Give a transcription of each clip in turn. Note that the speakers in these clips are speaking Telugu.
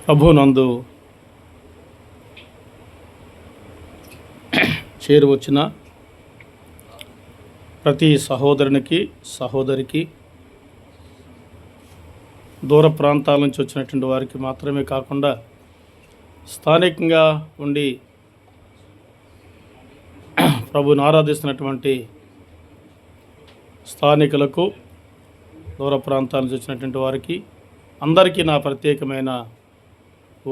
ప్రభునందు చేరువచ్చిన ప్రతి సహోదరునికి సహోదరికి, దూర ప్రాంతాల నుంచి వచ్చినటువంటి వారికి మాత్రమే కాకుండా స్థానికంగా ఉండి ప్రభుని ఆరాధిస్తున్నటువంటి స్థానికులకు, దూర ప్రాంతాల నుంచి వచ్చినటువంటి వారికి అందరికీ నా ప్రత్యేకమైన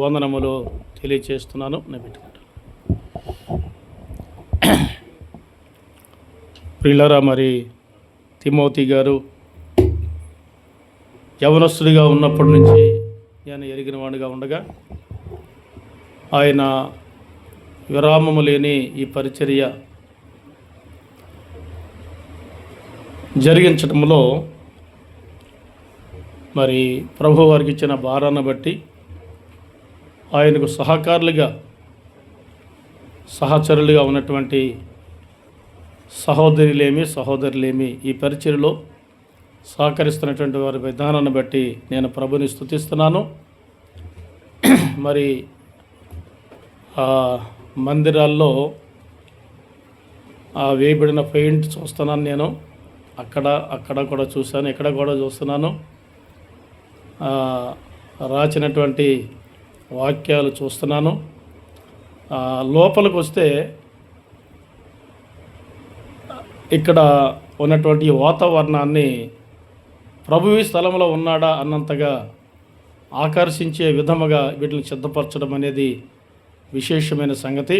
వందనములు తెలియచేస్తున్నాను. నేను పెట్టుకుంటాను. ప్రియులారా, మరి తిమోతి గారు యవనస్తుడిగా ఉన్నప్పటి నుంచి నేను ఎరిగిన వాడిగా ఉండగా ఆయన విరామము లేని ఈ పరిచర్య జరిగించడంలో మరి ప్రభు వారికి ఇచ్చిన భారాన్ని బట్టి ఆయనకు సహచరులుగా ఉన్నటువంటి సహోదరులేమి ఈ పరిచర్యలో సహకరిస్తున్నటువంటి వారి విధానాన్ని బట్టి నేను ప్రభుని స్తుతిస్తున్నాను. మరి మందిరాల్లో వేయబడిన పెయింట్ చూస్తున్నాను. నేను అక్కడ కూడా చూశాను, ఇక్కడ కూడా చూస్తున్నాను. రాసినటువంటి వాక్యాలు చూస్తున్నాను. లోపలికి వస్తే ఇక్కడ ఉన్నటువంటి వాతావరణాన్ని ప్రభువు ఈ స్థలంలో ఉన్నాడా అన్నంతగా ఆకర్షించే విధముగా వీటిని సిద్ధపరచడం అనేది విశేషమైన సంగతి.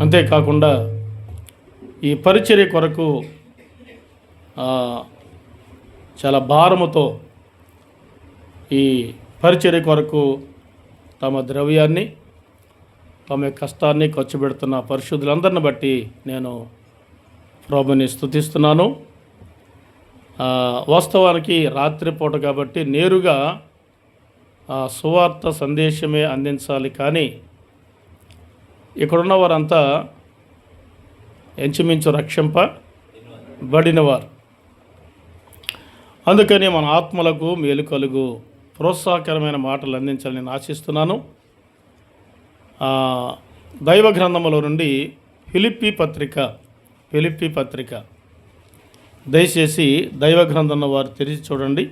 అంతేకాకుండా ఈ పరిచర్య కొరకు చాలా భారముతో ఈ పరిచర్య కొరకు తమ ద్రవ్యాన్ని, తమ కష్టాన్ని ఖర్చు పెడుతున్న పరిశుద్ధులందరిని బట్టి నేను ప్రభుని స్తుతిస్తున్నాను. వాస్తవానికి రాత్రిపూట కాబట్టి నేరుగా సువార్త సందేశమే అందించాలి. కానీ ఇక్కడున్న వారంతా ఎంచుమించు రక్షింపబడినవారు. అందుకని మన ఆత్మలకు మేలు కలుగు ప్రోత్సాహకరమైన మాటలు అందించాలని నేను ఆశిస్తున్నాను. దైవ గ్రంథములో నుండి ఫిలిప్పీ పత్రిక దయచేసి దైవ గ్రంథంలో వారు తెరిచి చూడండి.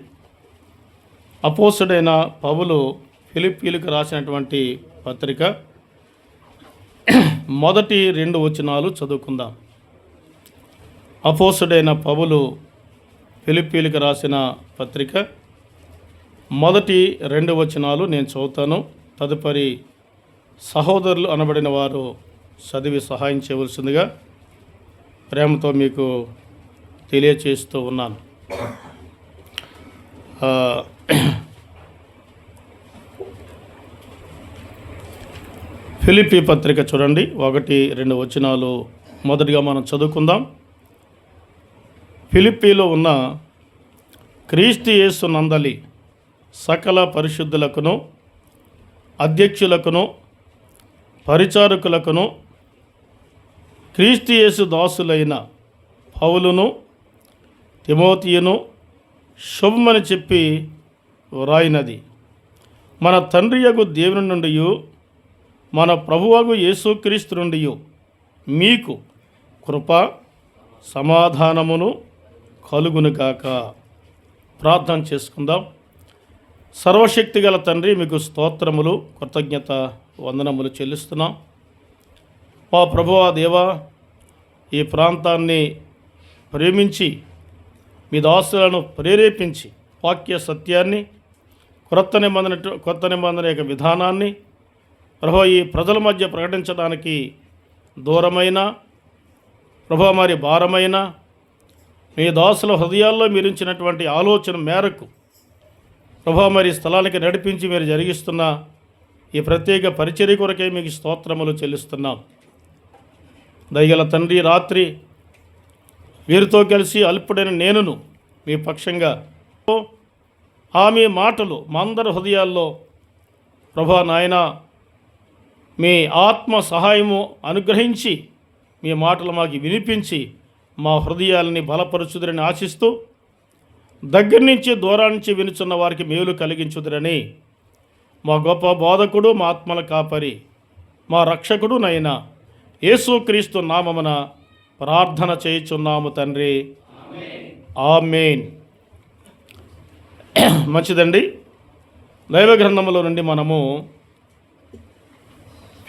అపోస్తుడైన పౌలు ఫిలిప్పీలకు రాసినటువంటి పత్రిక మొదటి 2 వచనాలు చదువుకుందాం. అపోస్తుడైన పౌలు ఫిలిప్పీలకు రాసిన పత్రిక మొదటి 2 వచనాలు నేను చదువుతాను. తదుపరి సహోదరులు అనబడిన వారు చదివి సహాయం చేయవలసిందిగా ప్రేమతో మీకు తెలియచేస్తూ ఉన్నాను. ఫిలిప్పీ పత్రిక చూడండి, 1-2 వచనాలు మొదటిగా మనం చదువుకుందాం. ఫిలిప్పీలో ఉన్న క్రీస్తు యేసు నందలి సకల పరిశుద్ధులకును, అధ్యక్షులకును, పరిచారకులకును, క్రీస్తు యేసు దాసులైన పౌలును తిమోతియును శుభమని చెప్పి వ్రాయినది. మన తండ్రియగు దేవుని నుండి, మన ప్రభువగు యేసుక్రీస్తు నుండి మీకు కృప సమాధానమును కలుగునుగాక. ప్రార్థన చేసుకుందాం. సర్వశక్తి గల తండ్రి, మీకు స్తోత్రములు, కృతజ్ఞత వందనములు చెల్లిస్తున్నాం. మా ప్రభువా దేవా, ఈ ప్రాంతాన్ని ప్రేమించి మీ దాసులను ప్రేరేపించి వాక్య సత్యాన్ని, కొత్త నిబంధన యొక్క విధానాన్ని ప్రభువా ఈ ప్రజల మధ్య ప్రకటించడానికి దూరమైన ప్రభువా మరి భారమైన మీ దాసుల హృదయాల్లో మీరు ఇచ్చినటువంటి ఆలోచన మేరకు ప్రభువా మరి స్థలానికి నడిపించి మీరు జరిగిస్తున్న ఈ ప్రత్యేక పరిచర్య కొరకే మీకు స్తోత్రములు చెల్లిస్తున్నాం. దయగల తండ్రి, రాత్రి వీరితో కలిసి అల్పుడైన నేనును మీ పక్షంగా మీ మాటలు మా అందరి హృదయాల్లో ప్రభువా నాయన మీ ఆత్మ సహాయము అనుగ్రహించి మీ మాటలు మాకు వినిపించి మా హృదయాలని బలపరచుదరని ఆశిస్తూ దగ్గర నుంచి దూరం నుంచి వినుచున్న వారికి మేలు కలిగించుదురని మా గొప్ప బోధకుడు, మా ఆత్మల కాపరి, మా రక్షకుడు నైనా యేసుక్రీస్తు నామమున ప్రార్థన చేయుచున్నాము తండ్రి. ఆమేన్. మంచిదండి. దైవ గ్రంథములో నుండి మనము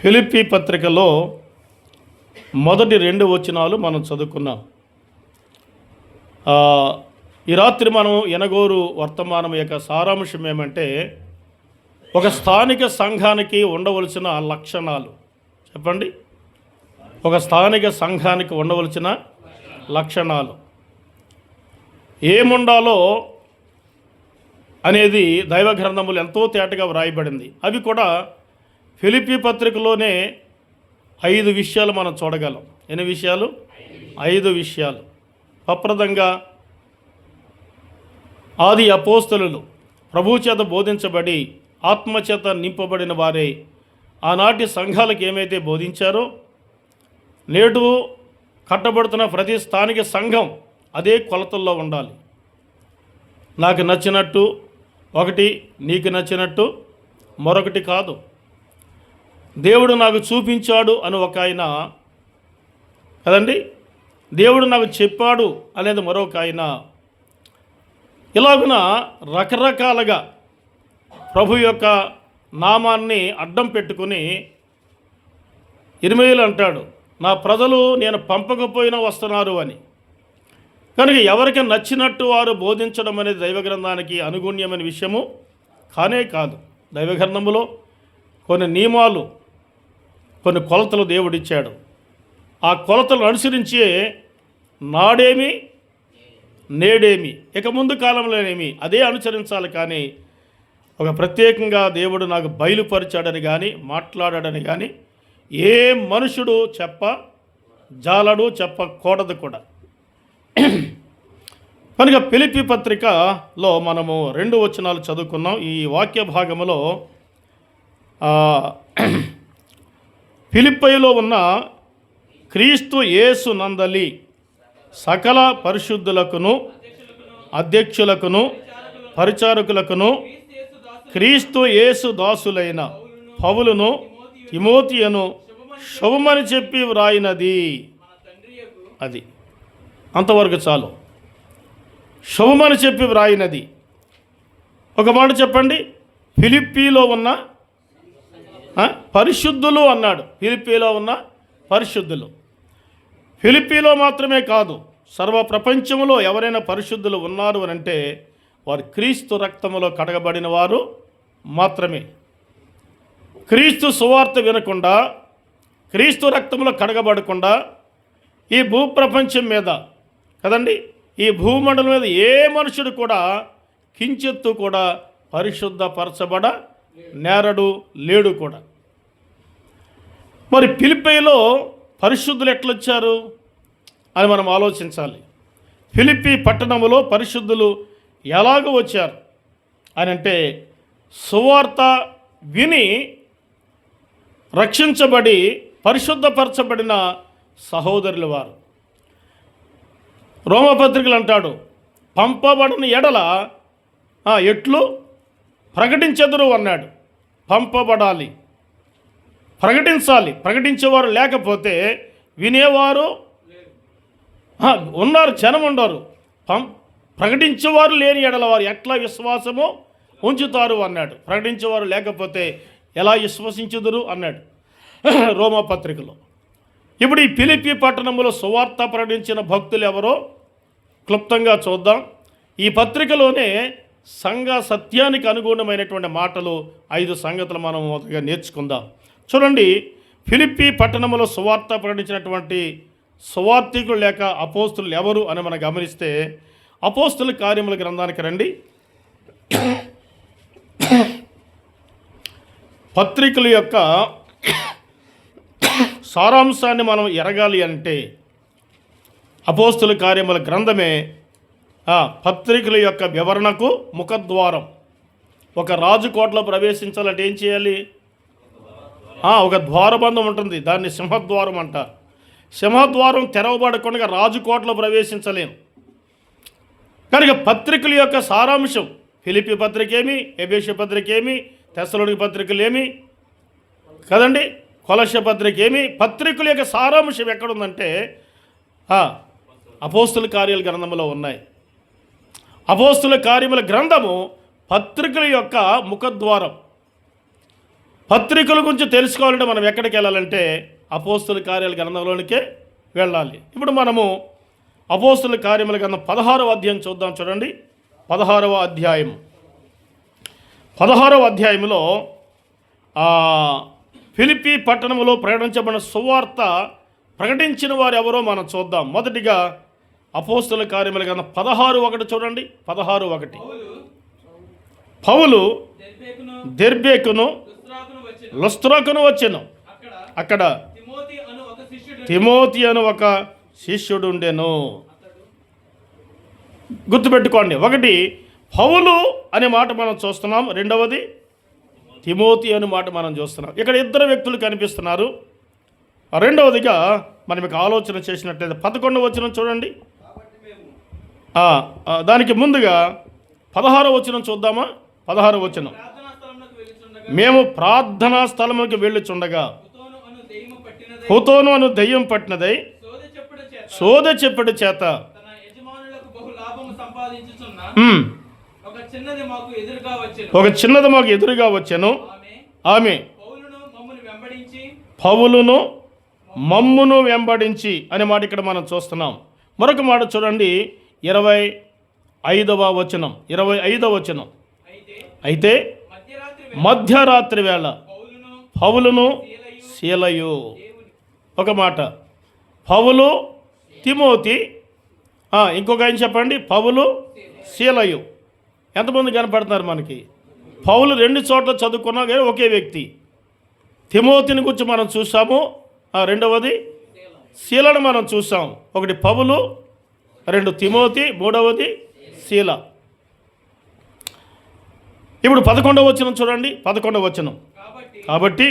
ఫిలిప్పీ పత్రికలో మొదటి 2 వచనాలు మనం చదువుకున్నాం. ఈ రాత్రి మనం ఎనగోరు వర్తమానం యొక్క సారాంశం ఏమంటే, ఒక స్థానిక సంఘానికి ఉండవలసిన లక్షణాలు. చెప్పండి, ఒక స్థానిక సంఘానికి ఉండవలసిన లక్షణాలు ఏముండాలో అనేది దైవ గ్రంథములు ఎంతో తేటగా వ్రాయబడింది. అవి కూడా ఫిలిప్పీ పత్రికలోనే 5 విషయాలు మనం చూడగలం. ఎన్ని విషయాలు? 5 విషయాలు. ప్రప్రదంగా ఆది అపోస్తలులు ప్రభు చేత బోధించబడి ఆత్మచేత నింపబడిన వారే ఆనాటి సంఘాలకు ఏమైతే బోధించారో, నేడు కట్టబడుతున్న ప్రతి స్థానిక సంఘం అదే కొలతల్లో ఉండాలి. నాకు నచ్చినట్టు ఒకటి, నీకు నచ్చినట్టు మరొకటి కాదు. దేవుడు నాకు చూపించాడు అని ఒక ఆయన కదండి, దేవుడు నాకు చెప్పాడు అనేది మరొక ఆయన. ఇలాగున రకరకాలుగా ప్రభు యొక్క నామాన్ని అడ్డం పెట్టుకుని ఇర్మీయా అంటాడు, నా ప్రజలు నేను పంపకపోయినా వస్తున్నారు అని. కనుక ఎవరికి నచ్చినట్టు వారు బోధించడం అనేది దైవ గ్రంథానికి అనుగుణ్యమైన విషయము కానే కాదు. దైవ గ్రంథములో కొన్ని నియమాలు, కొన్ని కొలతలు దేవుడిచ్చాడు. ఆ కొలతలు అనుసరించే నాడేమి నేడేమి ఇక ముందు కాలంలోనేమి అదే అనుసరించాలి. కానీ ఒక ప్రత్యేకంగా దేవుడు నాకు బయలుపరిచాడని కానీ మాట్లాడాడని కానీ ఏ మనుషుడు జాలడు, చెప్పకూడదు కూడా. కనుక ఫిలిప్పీ పత్రికలో మనము 2 వచనాలు చదువుకున్నాం. ఈ వాక్య భాగములో ఫిలిప్పీలో ఉన్న క్రీస్తు యేసు నందలి సకల పరిశుద్ధులకును, అధ్యక్షులకును, పరిచారకులకును, క్రీస్తు యేసు దాసులైన పౌలును, తిమోతియను శుభమని చెప్పి వ్రాయినది. అది అంతవరకు చాలు. శుభమని చెప్పి వ్రాయినది. ఒక మాట చెప్పండి, ఫిలిప్పీలో ఉన్న పరిశుద్ధులు అన్నాడు. ఫిలిప్పీలో ఉన్న పరిశుద్ధులు. ఫిలిప్పీలో మాత్రమే కాదు, సర్వ ప్రపంచంలో ఎవరైనా పరిశుద్ధులు ఉన్నారు అని అంటే వారు క్రీస్తు రక్తములో కడగబడిన వారు మాత్రమే. క్రీస్తు సువార్త వినకుండా, క్రీస్తు రక్తంలో కడగబడకుండా ఈ భూప్రపంచం మీద కదండి, ఈ భూమండలం మీద ఏ మనుషుడు కూడా కించెత్తు కూడా పరిశుద్ధపరచబడ నేరడు లేడు కూడా. మరి ఫిలిప్పీలో పరిశుద్ధులు ఎట్లొచ్చారు అని మనం ఆలోచించాలి. ఫిలిప్పీ పట్టణములో పరిశుద్ధులు ఎలాగ వచ్చారు అని అంటే, సువార్త విని రక్షించబడి పరిశుద్ధపరచబడిన సహోదరులు వారు. రోమపత్రికలు అంటాడు, పంపబడిన ఎడల ఎట్లు ప్రకటించెదరు అన్నాడు. పంపబడాలి, ప్రకటించాలి. ప్రకటించేవారు లేకపోతే వినేవారు ఉన్నారు, జనం ఉండరు. ప్రకటించేవారు లేని ఎడల వారు ఎట్లా విశ్వాసము ఉంచుతారు అన్నాడు. ప్రకటించేవారు లేకపోతే ఎలా విశ్వసించుదురు అన్నాడు రోమపత్రికలో. ఇప్పుడు ఈ ఫిలిప్పీ పట్టణంలో సువార్త ప్రకటించిన భక్తులు ఎవరో క్లుప్తంగా చూద్దాం. ఈ పత్రికలోనే సంఘ సత్యానికి అనుగుణమైనటువంటి మాటలు 5 సంగతులు మనం మొదటిగా నేర్చుకుందాం. చూడండి, ఫిలిప్పీ పట్టణంలో సువార్త ప్రకటించినటువంటి సువార్తికులు లేక అపోస్తులు ఎవరు అని మనం గమనిస్తే, అపోస్తుల కార్యముల గ్రంథానికి రండి. పత్రికల యొక్క సారాంశాన్ని మనం ఎరగాలి అంటే అపోస్తుల కార్యముల గ్రంథమే పత్రికల యొక్క వివరణకు ముఖద్వారం. ఒక రాజు కోటలో ప్రవేశించాలంటే ఏం చేయాలి? ఒక ద్వారబంధం ఉంటుంది, దాన్ని సింహద్వారం అంటారు. సింహద్వారం తెరవబడకుండా రాజు కోటలో ప్రవేశించలేము. కనుక పత్రికల యొక్క సారాంశం ఫిలిప్పీ పత్రిక ఏమి, ఎఫెసీ పత్రిక ఏమి, తెస్సలోనిక పత్రికలు ఏమి కదండి, కొలస్సే పత్రిక ఏమి, పత్రికల యొక్క సారాంశం ఎక్కడుందంటే అపోస్తుల కార్యాల గ్రంథంలో ఉన్నాయి. అపోస్తుల కార్యముల గ్రంథము పత్రికల యొక్క ముఖద్వారం. పత్రికల గురించి తెలుసుకోవాలంటే మనం ఎక్కడికి వెళ్ళాలంటే అపోస్తుల కార్యాల గ్రంథంలోనికే వెళ్ళాలి. ఇప్పుడు మనము అపోస్తుల కార్యముల గ్రంథం 16వ అధ్యాయం చూద్దాం. చూడండి, 16వ అధ్యాయం. 16వ అధ్యాయంలో ఫిలిప్పీ పట్టణంలో ప్రకటించబడిన సువార్త ప్రకటించిన వారు ఎవరో మనం చూద్దాం. మొదటిగా అపోస్తుల కార్యముల గ్రంథం 16:1 చూడండి. 16:1 పౌలు దెర్బేకును లుస్త్రాకును వచ్చెను. అక్కడ తిమోతి అను ఒక శిష్యుడు ఉండెను. గుర్తుపెట్టుకోండి, ఒకటి పౌలు అనే మాట మనం చూస్తున్నాం, రెండవది తిమోతి అనే మాట మనం చూస్తున్నాం. ఇక్కడ ఇద్దరు వ్యక్తులు కనిపిస్తున్నారు. రెండవదిగా మనం ఇక ఆలోచన చేసినట్లయితే 11వ వచనం చూడండి. దానికి ముందుగా 16వ వచనం చూద్దామా. 16వ వచనం, మేము ప్రార్థనా స్థలములకు వెళ్ళుచుండగా హుతోను అను దెయ్యం పట్టినదై సోద చెప్పుడు చేత ఒక చిన్నది మాకు ఎదురుగా వచ్చెను. ఆమె పౌలును మమ్మును వెంబడించి అనే మాట ఇక్కడ మనం చూస్తున్నాం. మరొక మాట చూడండి, 25వ వచనం. 25వ వచనం, అయితే మధ్యరాత్రి వేళ పౌలును శీలయు. ఒక మాట పౌలు తిమోతి, ఇంకొక ఆయన చెప్పండి, పౌలు శీలయు. ఎంతమంది కనపడుతున్నారు మనకి? పౌలు 2 చోట్ల చదువుకున్నా కానీ ఒకే వ్యక్తి. తిమోతిని గురించి మనం చూసాము, రెండవది శీలను మనం చూసాం. ఒకటి పౌలు, 2 తిమోతి, మూడవది శీల. ఇప్పుడు 11వ వచనం చూడండి. 11వ వచనం, కాబట్టి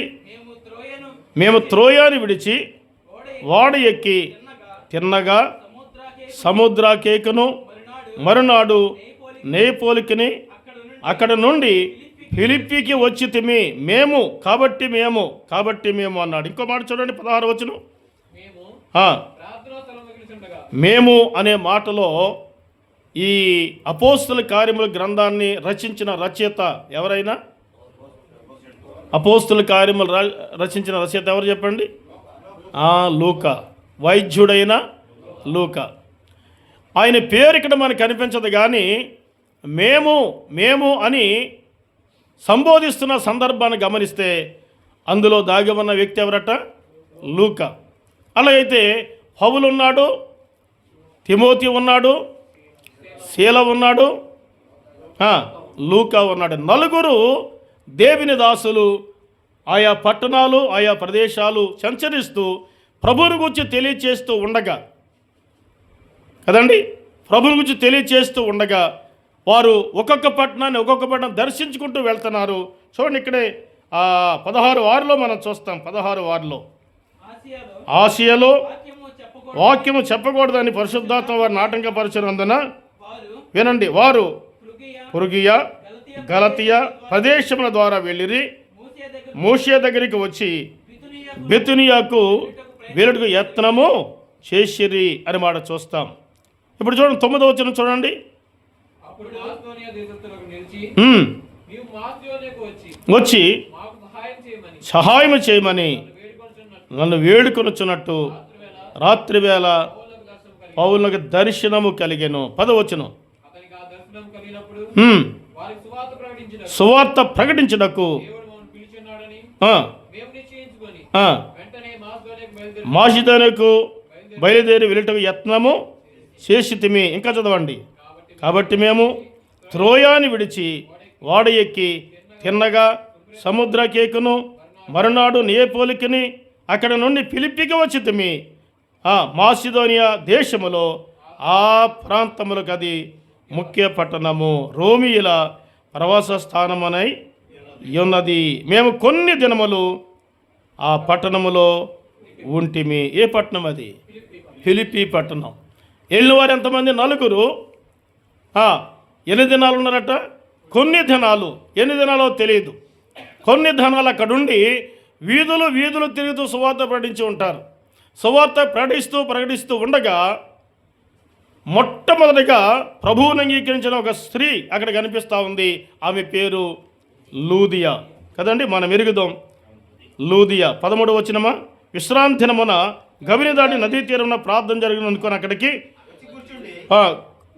మేము త్రోయాని విడిచి ఓడ ఎక్కి తిన్నగా సముద్రాకేకును మరునాడు నేపోలికిని అక్కడ నుండి ఫిలిప్పీకి వచ్చి తిమి మేము కాబట్టి మేము అన్నాడు. ఇంకో మాట చూడండి, 16వ వచనం. మేము అనే మాటలో ఈ అపోస్తుల కార్యముల గ్రంథాన్ని రచించిన రచయిత ఎవరైనా? అపోస్తుల కార్యములు రచించిన రచయిత ఎవరు చెప్పండి? లూకా, వైద్యుడైన లూకా. ఆయన పేరు ఇక్కడ మనకు కనిపించదు, కానీ మేము అని సంబోధిస్తున్న సందర్భాన్ని గమనిస్తే అందులో దాగి ఉన్న వ్యక్తి ఎవరట? లూకా. అలాగైతే పౌలు ఉన్నాడు, తిమోతి ఉన్నాడు, శీల ఉన్నాడు, లూకా ఉన్నాడు. నలుగురు దేవుని దాసులు ఆయా పట్టణాలు ఆయా ప్రదేశాలు సంచరిస్తూ ప్రభువుని గురించి తెలియచేస్తూ ఉండగా కదండి, ప్రభువుని గురించి తెలియచేస్తూ ఉండగా వారు ఒక్కొక్క పట్టణాన్ని దర్శించుకుంటూ వెళ్తున్నారు. చూడండి, ఇక్కడే 16:6 మనం చూస్తాం. 16:6 ఆసియాలో వాక్యము చెప్పకూడదని పరిశుద్ధాత్మ వారిని ఆటంకపరిచినందున వినండి, వారు పురుగియా గలతియా ప్రదేశముల ద్వారా వెళ్ళిరి మూషే దగ్గరికి వచ్చి బెతునియాకు వెలుడుకు యత్నము చేసిరి అని మాట చూస్తాం. ఇప్పుడు చూడండి, 9వ వచనం చూడండి. వచ్చి సహాయం చేయమని నన్ను వేడుకొనుచున్నట్టు రాత్రి వేళ పౌలునకు దర్శనము కలిగెను. 10వ వచనం, సువార్త ప్రకటించుటకు మాసిదోనియాకు బయలుదేరి వెళ్ళటకు యత్నము చేసితిమి. ఇంకా చదవండి. కాబట్టి మేము త్రోయాని విడిచి ఓడ ఎక్కి తిన్నగా సముద్రకేకును మరునాడు నేపోలికిని అక్కడ నుండి ఫిలిప్పీకి వచ్చితిమి. మాసిదోనియా దేశములో ఆ ప్రాంతములకు అది ముఖ్య పట్టణము, రోమియుల ప్రవాస స్థానమనై ఉన్నది. మేము కొన్ని దినములు ఆ పట్టణములో ఉంటిమి. ఏ పట్టణం అది? ఫిలిప్పీ పట్టణం. వెళ్ళినవారు ఎంతమంది? 4. ఎన్ని దినాలు ఉన్నారట? కొన్ని దినాలు. ఎన్ని దినాలో తెలియదు. కొన్ని దినాలు అక్కడుండి వీధులు వీధులు తిరుగుతూ సువార్త ప్రకటించి ఉంటారు. సువార్త ప్రకటిస్తూ ఉండగా మొట్టమొదటిగా ప్రభువుని అంగీకరించిన ఒక స్త్రీ అక్కడ కనిపిస్తూ ఉంది. ఆమె పేరు లూదియా కదండి. మనం ఎరుగుదాం. లూదియా 13వ వచనమా, విశ్రాంతినమున గవిని దాటి నదీ తీరమున ప్రార్థన జరిగిన అనుకుని అక్కడికి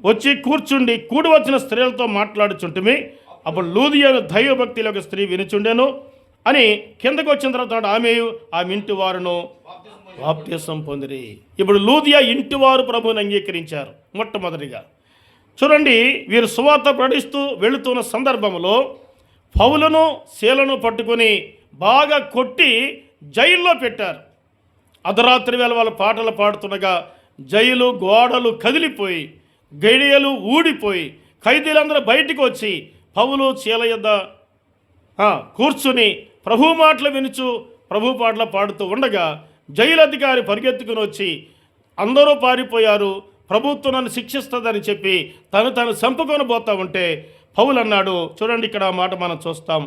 వచ్చి కూర్చుండి కూడి వచ్చిన స్త్రీలతో మాట్లాడుచుంటిమి. అప్పుడు లూదియాను దైవభక్తిలో ఒక స్త్రీ వినుచుండెను అని కిందకు వచ్చిన తర్వాత ఆమె ఇంటి వారును బాప్తిసం పొందిరి. ఇప్పుడు లూదియా ఇంటివారు ప్రభువుని అంగీకరించారు మొట్టమొదటిగా. చూడండి, వీరు సువార్త ప్రకటిస్తూ వెళుతున్న సందర్భంలో పౌలును శీలను పట్టుకొని బాగా కొట్టి జైల్లో పెట్టారు. అర్ధరాత్రి వేళ వాళ్ళు పాటలు పాడుతుండగా జైలు గోడలు కదిలిపోయి గడియలు ఊడిపోయి ఖైదీలందరూ బయటికి వచ్చి పౌలు శీల యొద్ద కూర్చుని ప్రభు మాటలు వినుచు ప్రభు పాటలు పాడుతూ ఉండగా జైలు అధికారి పరిగెత్తుకుని వచ్చి అందరూ పారిపోయారు, ప్రభుత్వం నన్ను శిక్షిస్తుందని చెప్పి తను చంపుకొని పోతా ఉంటే పౌలు అన్నాడు. చూడండి, ఇక్కడ ఆ మాట మనం చూస్తాం.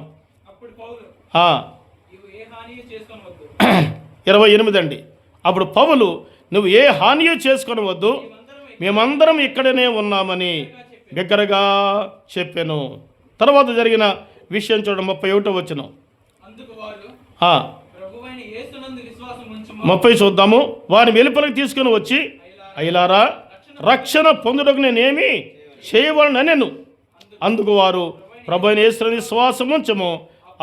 28 అండి. అప్పుడు పౌలు, నువ్వు ఏ హానియో చేసుకొనవద్దు, మేమందరం ఇక్కడనే ఉన్నామని బిగ్గరగా చెప్పాను. తర్వాత జరిగిన విషయం చూడండి, 31వ వచనం. 30 చూద్దాము. వారిని వెలుపలికి తీసుకుని వచ్చి, అయ్యలారా, రక్షణ పొందుటకు నేనేమి చేయవలనెను. అందుకు వారు, ప్రభువైన యేసుని విశ్వాసం ఉంచము,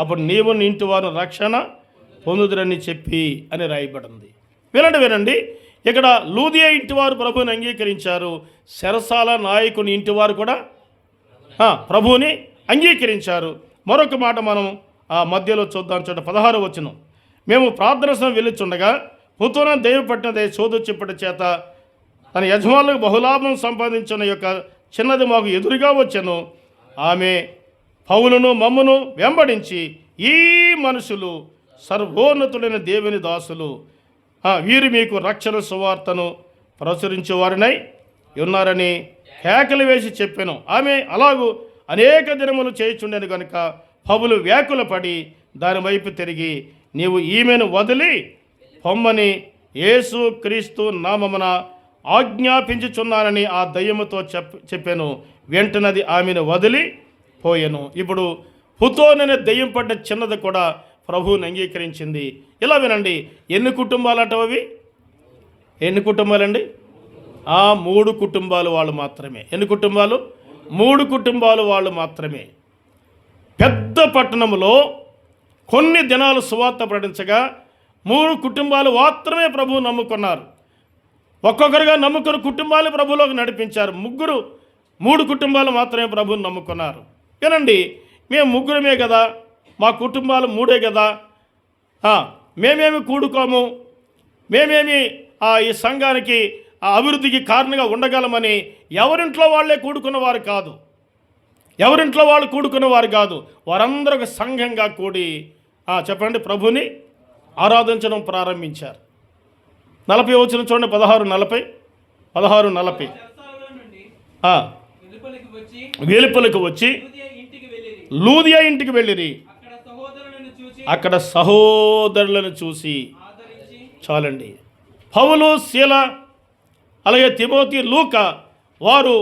అప్పుడు నీవు నీ ఇంటి వారు రక్షణ పొందుదురని చెప్పి అని రాయబడింది. వినండి. ఇక్కడ లూదియా ఇంటివారు ప్రభువుని అంగీకరించారు. చెరసాల నాయకుని ఇంటివారు కూడా ప్రభువుని అంగీకరించారు. మరొక మాట మనం ఆ మధ్యలో చూద్దాం. చూడ 16వ వచనం. మేము ప్రార్థన సమయం వెళ్ళుచుండగా పుతూన దైవ పట్టినదే సోదు చెప్పటి చేత తన యజమానులకు బహులాభం సంపాదించిన యొక్క చిన్నది మాకు ఎదురుగా వచ్చెను. ఆమె పౌలును మమ్మును వెంబడించి, ఈ మనుషులు సర్వోన్నతులైన దేవుని దాసులు, వీరు మీకు రక్షణ సువార్తను ప్రచురించేవారినై ఉన్నారని కేకలు వేసి చెప్పాను. ఆమె అలాగూ అనేక దినములు చేయుచుండెను కనుక పౌలు వ్యాకుల పడి దాని వైపు తిరిగి, నీవు ఈమెను వదిలి పొమ్మని యేసు క్రీస్తు నామమున ఆజ్ఞాపించుచున్నానని ఆ దయ్యముతో చెప్పాను. వెంటనది ఆమెను వదిలి పోయెను. ఇప్పుడు పుతోననే దయ్యం పడ్డ చిన్నది కూడా ప్రభువుని అంగీకరించింది. ఇలా వినండి, ఎన్ని కుటుంబాలు అవి? ఎన్ని కుటుంబాలండి? 3 కుటుంబాలు వాళ్ళు మాత్రమే. ఎన్ని కుటుంబాలు? 3 కుటుంబాలు వాళ్ళు మాత్రమే. పెద్ద పట్టణంలో కొన్ని దినాలు సువార్త ప్రకటించగా 3 కుటుంబాలు మాత్రమే ప్రభువు నమ్ముకున్నారు. ఒక్కొక్కరుగా నమ్ముకున్న కుటుంబాలు ప్రభువులోకి నడిపించారు. 3 కుటుంబాలు మాత్రమే ప్రభువుని నమ్ముకున్నారు. వినండి, మేము 3 కదా, మా కుటుంబాలు 3 కదా, మేమేమి కూడుకోము, మేమేమి ఈ సంఘానికి అభివృద్ధికి కారణంగా ఉండగలమని ఎవరింట్లో వాళ్ళే కూడుకున్నవారు కాదు. ఎవరింట్లో వాళ్ళు కూడుకున్నవారు కాదు. వారందరూ ఒక సంఘంగా కూడి చెప్పండి ప్రభుని ఆరాధించడం ప్రారంభించారు. 40 వచ్చిన చూడండి, 16:40 వెలుపలికి వచ్చి లూదియా ఇంటికి వెళ్ళిరి. అక్కడ సహోదరులను చూసి, చాలండి, పౌలు శీల అలాగే తిమోతి లూకా వారు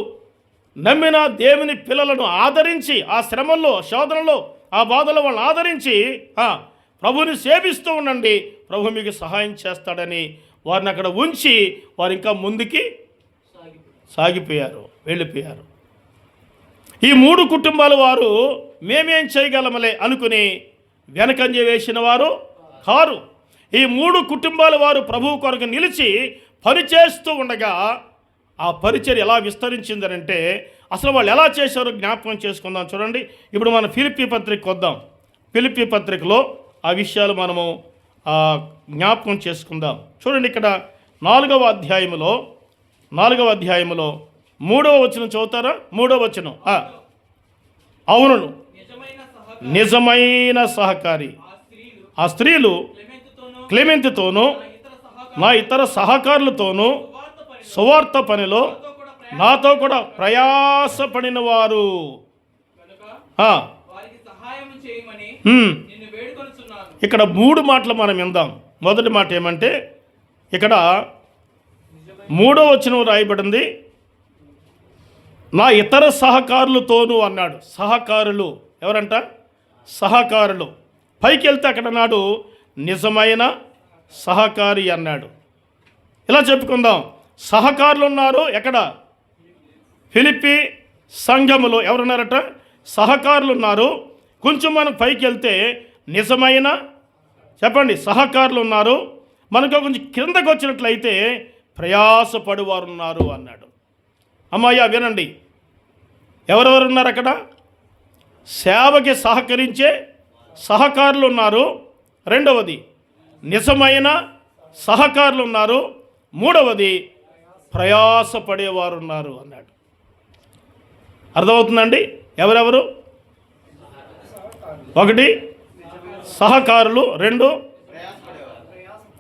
నమ్మిన దేవుని పిల్లలను ఆదరించి ఆ శ్రమల్లో శోధనలో ఆ బాధలో వాళ్ళని ఆదరించి ప్రభుని సేవిస్తూ ఉండండి, ప్రభు మీకు సహాయం చేస్తాడని వారిని అక్కడ ఉంచి వారు ఇంకా ముందుకి వెళ్ళిపోయారు. ఈ 3 కుటుంబాల వారు మేమేం చేయగలమలే అనుకుని వెనకంజ వేసిన వారు కారు. ఈ 3 కుటుంబాల వారు ప్రభువు కొరకు నిలిచి పనిచేస్తూ ఉండగా ఆ పరిచర్య ఎలా విస్తరించిందనంటే అసలు వాళ్ళు ఎలా చేశారో జ్ఞాపకం చేసుకుందాం. చూడండి, ఇప్పుడు మన ఫిలిప్పీ పత్రిక వద్దాం. ఫిలిప్పీ పత్రికలో ఆ విషయాలు మనము జ్ఞాపకం చేసుకుందాం. చూడండి, ఇక్కడ 4వ అధ్యాయములో 3వ వచనం చదువుతారా? 3వ వచనం. అవును, నిజమైన సహకారి ఆ స్త్రీలు క్లెమెంతుతోనూ నా ఇతర సహకారులతోనూ సువార్త పనిలో నాతో కూడా ప్రయాసపడిన వారు ఇక్కడ 3 మాటలు మనం విందాం. మొదటి మాట ఏమంటే, ఇక్కడ 3వ వచనం రాయబడింది, నా ఇతర సహకారులతోనూ అన్నాడు. సహకారులు ఎవరంట? సహకారులు. పైకి వెళ్తే అక్కడ నాడు నిజమైన సహకారి అన్నాడు. ఇలా చెప్పుకుందాం. సహకారులు ఉన్నారు ఎక్కడ? ఫిలిప్పి సంఘములో ఎవరున్నారట? సహకారులు ఉన్నారు. కొంచెం మనం పైకి వెళ్తే నిజమైన చెప్పండి సహకారులు ఉన్నారు. మనకు కొంచెం కిందకు వచ్చినట్లయితే ప్రయాసపడువారు ఉన్నారు అన్నాడు. అమ్మాయ్య వినండి, ఎవరెవరు ఉన్నారు అక్కడ? సేవకి సహకరించే సహకారులు ఉన్నారు. రెండవది నిజమైన సహకారులు ఉన్నారు. మూడవది ప్రయాసపడేవారు ఉన్నారు అన్నాడు. అర్థమవుతుందండి? ఎవరెవరు? 1 సహకారులు, 2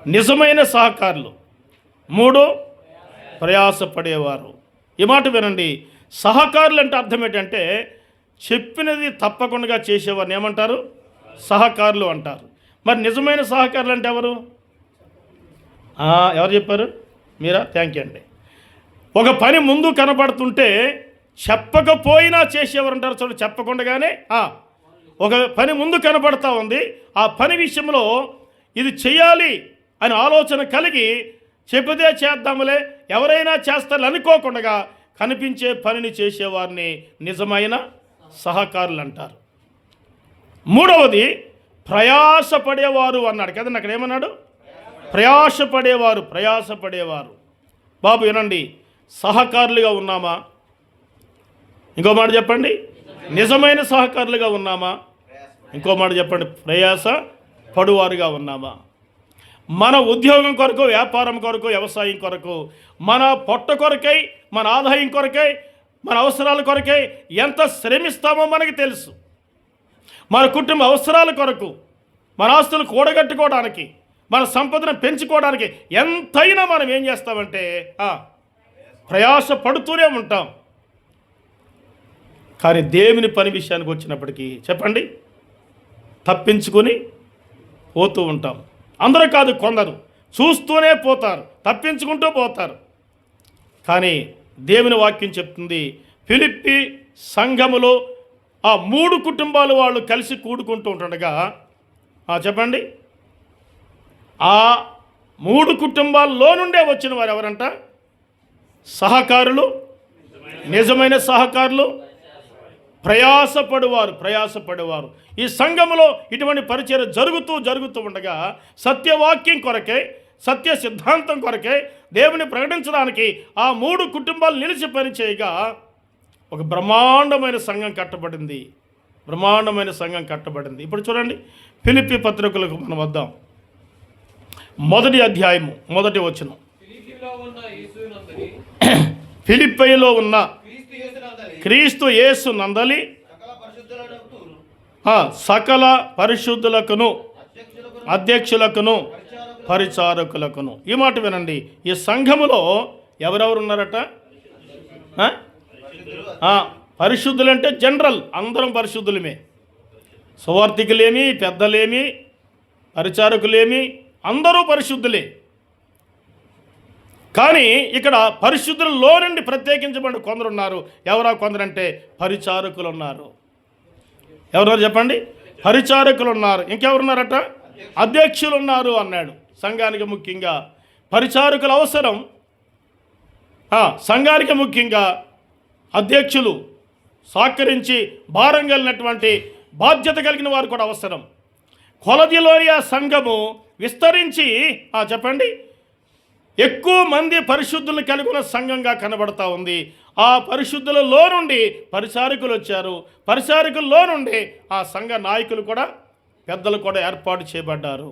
నిజమైన సహకారులు, 3 ప్రయాసపడేవారు. ఈ మాట వినండి. సహకారులు అంటే అర్థం ఏంటంటే చెప్పినది తప్పకుండా చేసేవారిని ఏమంటారు? సహకారులు అంటారు. మరి నిజమైన సహకారులు అంటే ఎవరు? ఎవరు చెప్పారు? మీరా? థ్యాంక్ యూ అండి. ఒక పని ముందు కనబడుతుంటే చెప్పకపోయినా చేసేవారు అంటారు చూడండి. చెప్పకుండానే ఒక పని ముందు కనబడతా ఉంది, ఆ పని విషయంలో ఇది చేయాలి అని ఆలోచన కలిగి చెబితే చేద్దాములే, ఎవరైనా చేస్తారు అనుకోకుండా కనిపించే పనిని చేసేవారిని నిజమైన సహకారులు అంటారు. మూడవది ప్రయాసపడేవారు అన్నాడు కదండి. అక్కడ ఏమన్నాడు? ప్రయాసపడేవారు. ప్రయాసపడేవారు. బాబు వినండి, సహకారులుగా ఉన్నామా? ఇంకో మాట చెప్పండి, నిజమైన సహకారులుగా ఉన్నామా? ఇంకో మాట చెప్పండి, ప్రయాస పడువారుగా ఉన్నామా? మన ఉద్యోగం కొరకు, వ్యాపారం కొరకు, వ్యవసాయం కొరకు, మన పొట్ట కొరకై, మన ఆదాయం కొరకై, మన అవసరాల కొరకై ఎంత శ్రమిస్తామో మనకి తెలుసు. మన కుటుంబ అవసరాల కొరకు, మన ఆస్తులు కూడగట్టుకోవడానికి, మన సంపదను పెంచుకోవడానికి ఎంతైనా మనం ఏం చేస్తామంటే ప్రయాస పడుతూనే ఉంటాం. కానీ దేవుని పని విషయానికి వచ్చినప్పటికీ చెప్పండి, తప్పించుకొని పోతూ ఉంటాం. అందరూ కాదు, కొందరు చూస్తూనే పోతారు, తప్పించుకుంటూ పోతారు. కానీ దేవుని వాక్యం చెప్తుంది, ఫిలిప్పి సంఘములో ఆ 3 కుటుంబాలు వాళ్ళు కలిసి కూడుకుంటూ ఉంటుండగా చెప్పండి, ఆ 3 కుటుంబాల్లో నుండే వచ్చిన వారు ఎవరంట? సహకారులు, నిజమైన సహకారులు, ప్రయాసపడువారు. ప్రయాసపడేవారు. ఈ సంఘములో ఇటువంటి పరిచయం జరుగుతూ ఉండగా సత్యవాక్యం కొరకే, సత్య సిద్ధాంతం కొరకే దేవుని ప్రకటించడానికి ఆ 3 కుటుంబాలు నిలిచి పనిచేయగా ఒక బ్రహ్మాండమైన సంఘం కట్టబడింది. బ్రహ్మాండమైన సంఘం కట్టబడింది. ఇప్పుడు చూడండి, ఫిలిప్పి పత్రికలకు మనం వద్దాం. 1వ అధ్యాయము 1వ వచనం. ఫిలిప్పీలో ఉన్న క్రీస్తు యేసు నందలి సకల పరిశుద్ధులకును అధ్యక్షులకును పరిచారకులకును. ఈ మాట వినండి, ఈ సంఘములో ఎవరెవరు ఉన్నారట? పరిశుద్ధులంటే జనరల్ అందరం పరిశుద్ధులమే. సువార్థికులేమి, పెద్దలేమి, పరిచారకులేమి, అందరూ పరిశుద్ధులే. కానీ ఇక్కడ పరిశుద్ధులలో నుండి ప్రత్యేకించబడి కొందరు ఉన్నారు. ఎవరా కొందరంటే పరిచారకులు ఉన్నారు. ఎవరెవరు చెప్పండి? పరిచారకులు ఉన్నారు. ఇంకెవరున్నారట? అధ్యక్షులు ఉన్నారు అన్నాడు. సంఘానికి ముఖ్యంగా పరిచారకులు అవసరం. సంఘానికి ముఖ్యంగా అధ్యక్షులు సహకరించి భారం కలిగినటువంటి బాధ్యత కలిగిన వారు కూడా అవసరం. కొలదిలోని ఆ సంఘము విస్తరించి చెప్పండి ఎక్కువ మంది పరిశుద్ధులు కలిగి ఉన్న సంఘంగా కనబడతా ఉంది. ఆ పరిశుద్ధులలో నుండి పరిచారకులు వచ్చారు. పరిచారకుల్లో నుండి ఆ సంఘ నాయకులు కూడా, పెద్దలు కూడా ఏర్పాటు చేయబడ్డారు.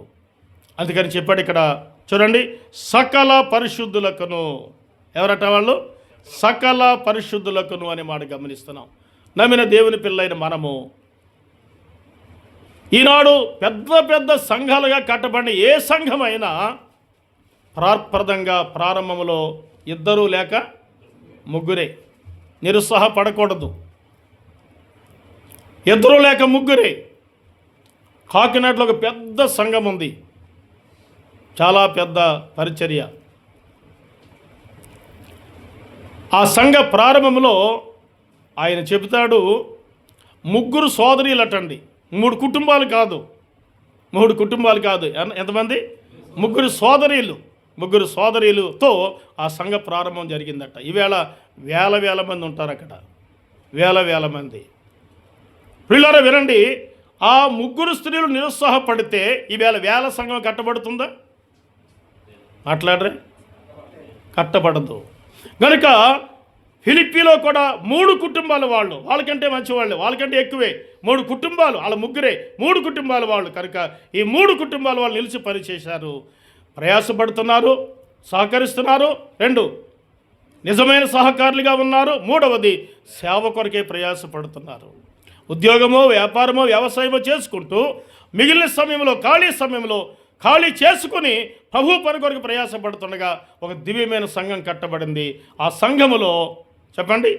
అందుకని చెప్పాడు ఇక్కడ చూడండి, సకల పరిశుద్ధులకును. ఎవరట వాళ్ళు? సకల పరిశుద్ధులకును అనే మాట గమనిస్తున్నాం. నమ్మిన దేవుని పిల్లైన మనము ఈనాడు పెద్ద పెద్ద సంఘాలుగా కట్టబడిన ఏ సంఘమైనా ప్రారంభంలో 2 లేక ముగ్గురే. నిరుత్సాహపడకూడదు. ఇద్దరు లేక ముగ్గురే. కాకినాడలో ఒక పెద్ద సంఘం ఉంది, చాలా పెద్ద పరిచర్య. ఆ సంఘ ప్రారంభంలో ఆయన చెబుతాడు, ముగ్గురు సోదరీలటండి. 3 కుటుంబాలు కాదు, 3 కుటుంబాలు కాదు. ఎంతమంది? ముగ్గురు సోదరీలతో ఆ సంఘ ప్రారంభం జరిగిందట. ఈవేళ వేల మంది ఉంటారు అక్కడ, వేల మంది. పిల్లరా వినండి, ఆ ముగ్గురు స్త్రీలు నిరుత్సాహపడితే ఈవేళ వేల సంఘం కట్టబడుతుందా? మాట్లాడరే, కట్టబడదు. కనుక ఫిలిప్పీలో కూడా 3 కుటుంబాల వాళ్ళు, వాళ్ళకంటే మంచివాళ్ళు, వాళ్ళకంటే ఎక్కువే 3 కుటుంబాలు, వాళ్ళ ముగ్గురే 3 కుటుంబాల వాళ్ళు. కనుక ఈ 3 కుటుంబాల వాళ్ళు నిలిచి పనిచేశారు, ప్రయాసపడుతున్నారు, సహకరిస్తున్నారు. 2 నిజమైన సహకారులుగా ఉన్నారు. 3వది సేవ కొరకే ప్రయాసపడుతున్నారు. ఉద్యోగమో, వ్యాపారమో, వ్యవసాయమో చేసుకుంటూ మిగిలిన సమయంలో, ఖాళీ చేసుకుని ప్రభు పని కొరకు ప్రయాసపడుతుండగా ఒక దివ్యమైన సంఘం కట్టబడింది. ఆ సంఘములో చెప్పండి,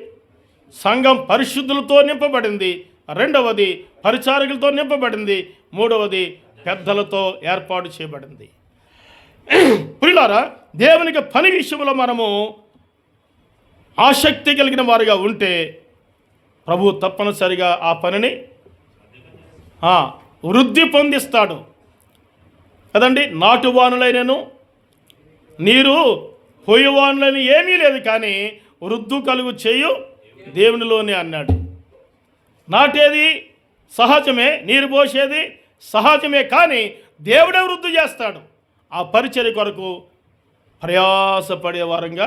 సంఘం పరిశుద్ధులతో నింపబడింది. 2వది పరిచారకులతో నింపబడింది. 3వది పెద్దలతో ఏర్పాటు చేయబడింది. ప్రియులారా, దేవునికి పని విషయంలో మనము ఆసక్తి కలిగిన వారుగా ఉంటే ప్రభు తప్పనిసరిగా ఆ పనిని వృద్ధి పొందిస్తాడు కదండి. నాటువానులైనను నీరు పోయేవానులని ఏమీ లేదు, కానీ వృద్ధి కలుగు చేయు దేవునిలోనే అన్నాడు. నాటేది సహజమే, నీరు పోసేది సహజమే, కానీ దేవుడే వృద్ధి చేస్తాడు. ఆ పరిచర్య కొరకు ప్రయాసపడే వారంగా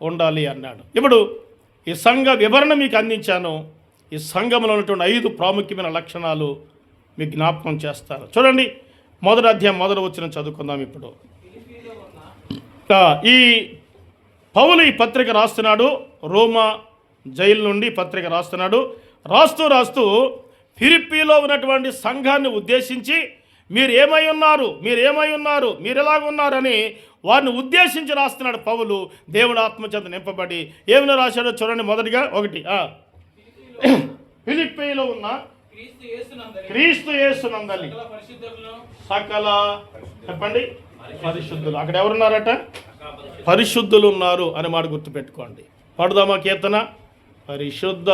ఉండాలి అన్నాడు. ఇప్పుడు ఈ సంఘ వివరణ మీకు అందించాను. ఈ సంఘంలో ఉన్నటువంటి 5 ప్రాముఖ్యమైన లక్షణాలు మీకు జ్ఞాపకం చేస్తాను. చూడండి, 1వ అధ్యాయం 1వ వచనం చదువుకుందాం. ఇప్పుడు ఈ పౌలు ఈ పత్రిక రాస్తున్నాడు, రోమా జైలు నుండి పత్రిక రాస్తున్నాడు. రాస్తూ ఫిలిప్పీలో ఉన్నటువంటి సంఘాన్ని ఉద్దేశించి మీరు ఏమై ఉన్నారు, మీరు ఎలాగ ఉన్నారని వారిని ఉద్దేశించి రాస్తున్నాడు పౌలు. దేవుడు ఆత్మచేత నింపబడి ఏమైనా రాశాడో చూడండి. మొదటిగా 1 ఫిలిప్పీలో ఉన్న క్రీస్తు యేసునందలి సకల చెప్పండి పరిశుద్ధులు. అక్కడ ఎవరున్నారట? పరిశుద్ధులు ఉన్నారు అనే మాట గుర్తుపెట్టుకోండి. పాడుదామా కీర్తన? పరిశుద్ధ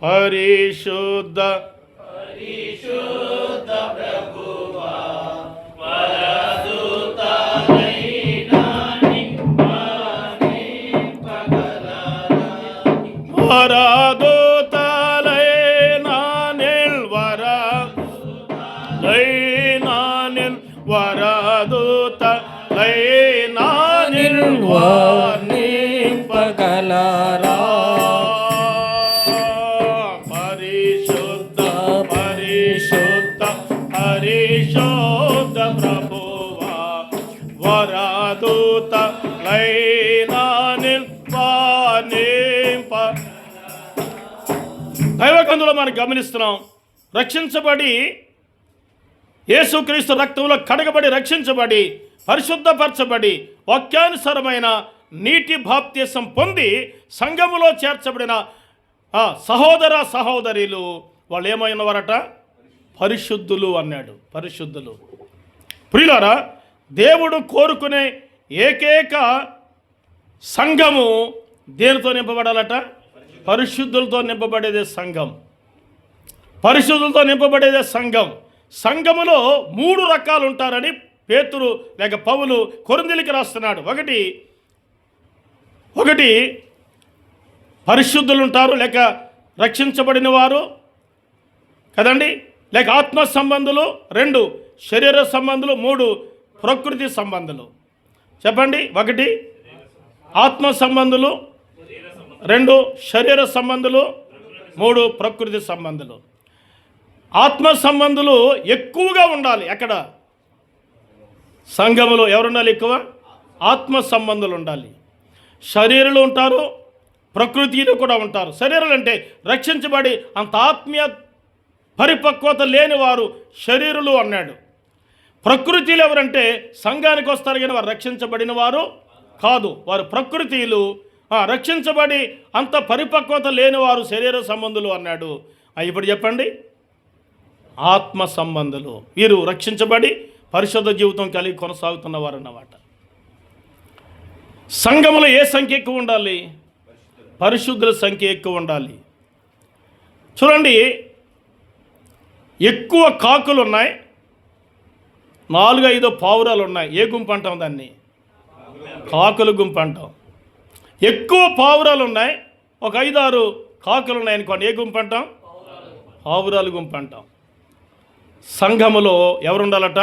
పరిశుద్ధ పరిశుద్ధ ప్రభువా పగలరా పరిశుద్ధ పరిశుద్ధ పరిశుద్ధ ప్రభువా వరదూత దైవకందులో మనం గమనిస్తున్నాం. రక్షించబడి యేసుక్రీస్తు రక్తంలో కడగబడి రక్షించబడి పరిశుద్ధపరచబడి వాక్యానుసారమైన నీటి బాప్తిసం పొంది సంఘములో చేర్చబడిన సహోదర సహోదరులు వాళ్ళు ఏమైనవారట? పరిశుద్ధులు అన్నాడు. పరిశుద్ధులు. ప్రియులారా, దేవుడు కోరుకునే ఏకైక సంఘము దేనితో నింపబడాలట? పరిశుద్ధులతో నింపబడేదే సంఘం. పరిశుద్ధులతో నింపబడేదే సంఘం. సంఘములో 3 రకాలు ఉంటారని పేతురు లేక పౌలు కొరింథీయులకు రాస్తున్నాడు. ఒకటి పరిశుద్ధులు ఉంటారు, లేక రక్షించబడిన వారు కదండి, లేక ఆత్మ సంబంధులు. 2 శరీర సంబంధులు. 3 ప్రకృతి సంబంధులు. చెప్పండి. 1 ఆత్మ సంబంధులు, 2 శరీర సంబంధులు, 3 ప్రకృతి సంబంధులు. ఆత్మ సంబంధులు ఎక్కువగా ఉండాలి. ఎక్కడ? సంఘములో ఎవరుండాలి? ఎక్కువ ఆత్మ సంబంధులు ఉండాలి. శరీరులు ఉంటారు, ప్రకృతిలో కూడా ఉంటారు. శరీరాలు అంటే రక్షించబడి అంత ఆత్మీయ పరిపక్వత లేని వారు శరీరులు అన్నాడు. ప్రకృతిలు ఎవరంటే సంఘానికి వస్తారు కానీ వారు రక్షించబడిన వారు కాదు. వారు ప్రకృతిలు, రక్షించబడి అంత పరిపక్వత లేని వారు శరీర సంబంధులు అన్నాడు. ఇప్పుడు చెప్పండి, ఆత్మ సంబంధులు. వీరు రక్షించబడి పరిశుద్ధ జీవితం కలిగి కొనసాగుతున్న వారు అన్నమాట. సంఘములో ఏ సంఖ్య ఎక్కువ ఉండాలి? పరిశుద్ధుల సంఖ్య ఎక్కువ ఉండాలి. చూడండి, ఎక్కువ కాకులు ఉన్నాయి, 4-5 పావురాలు ఉన్నాయి. ఏ గుంపు అంటాం దాన్ని? కాకుల గుంపు అంటాం. ఎక్కువ పావురాలు ఉన్నాయి, ఒక 5-6 కాకులు ఉన్నాయి అనుకోండి, ఏ గుంపు అంటాం? పావురాలు గుంపు అంటాం. సంఘములో ఎవరు ఉండాలట?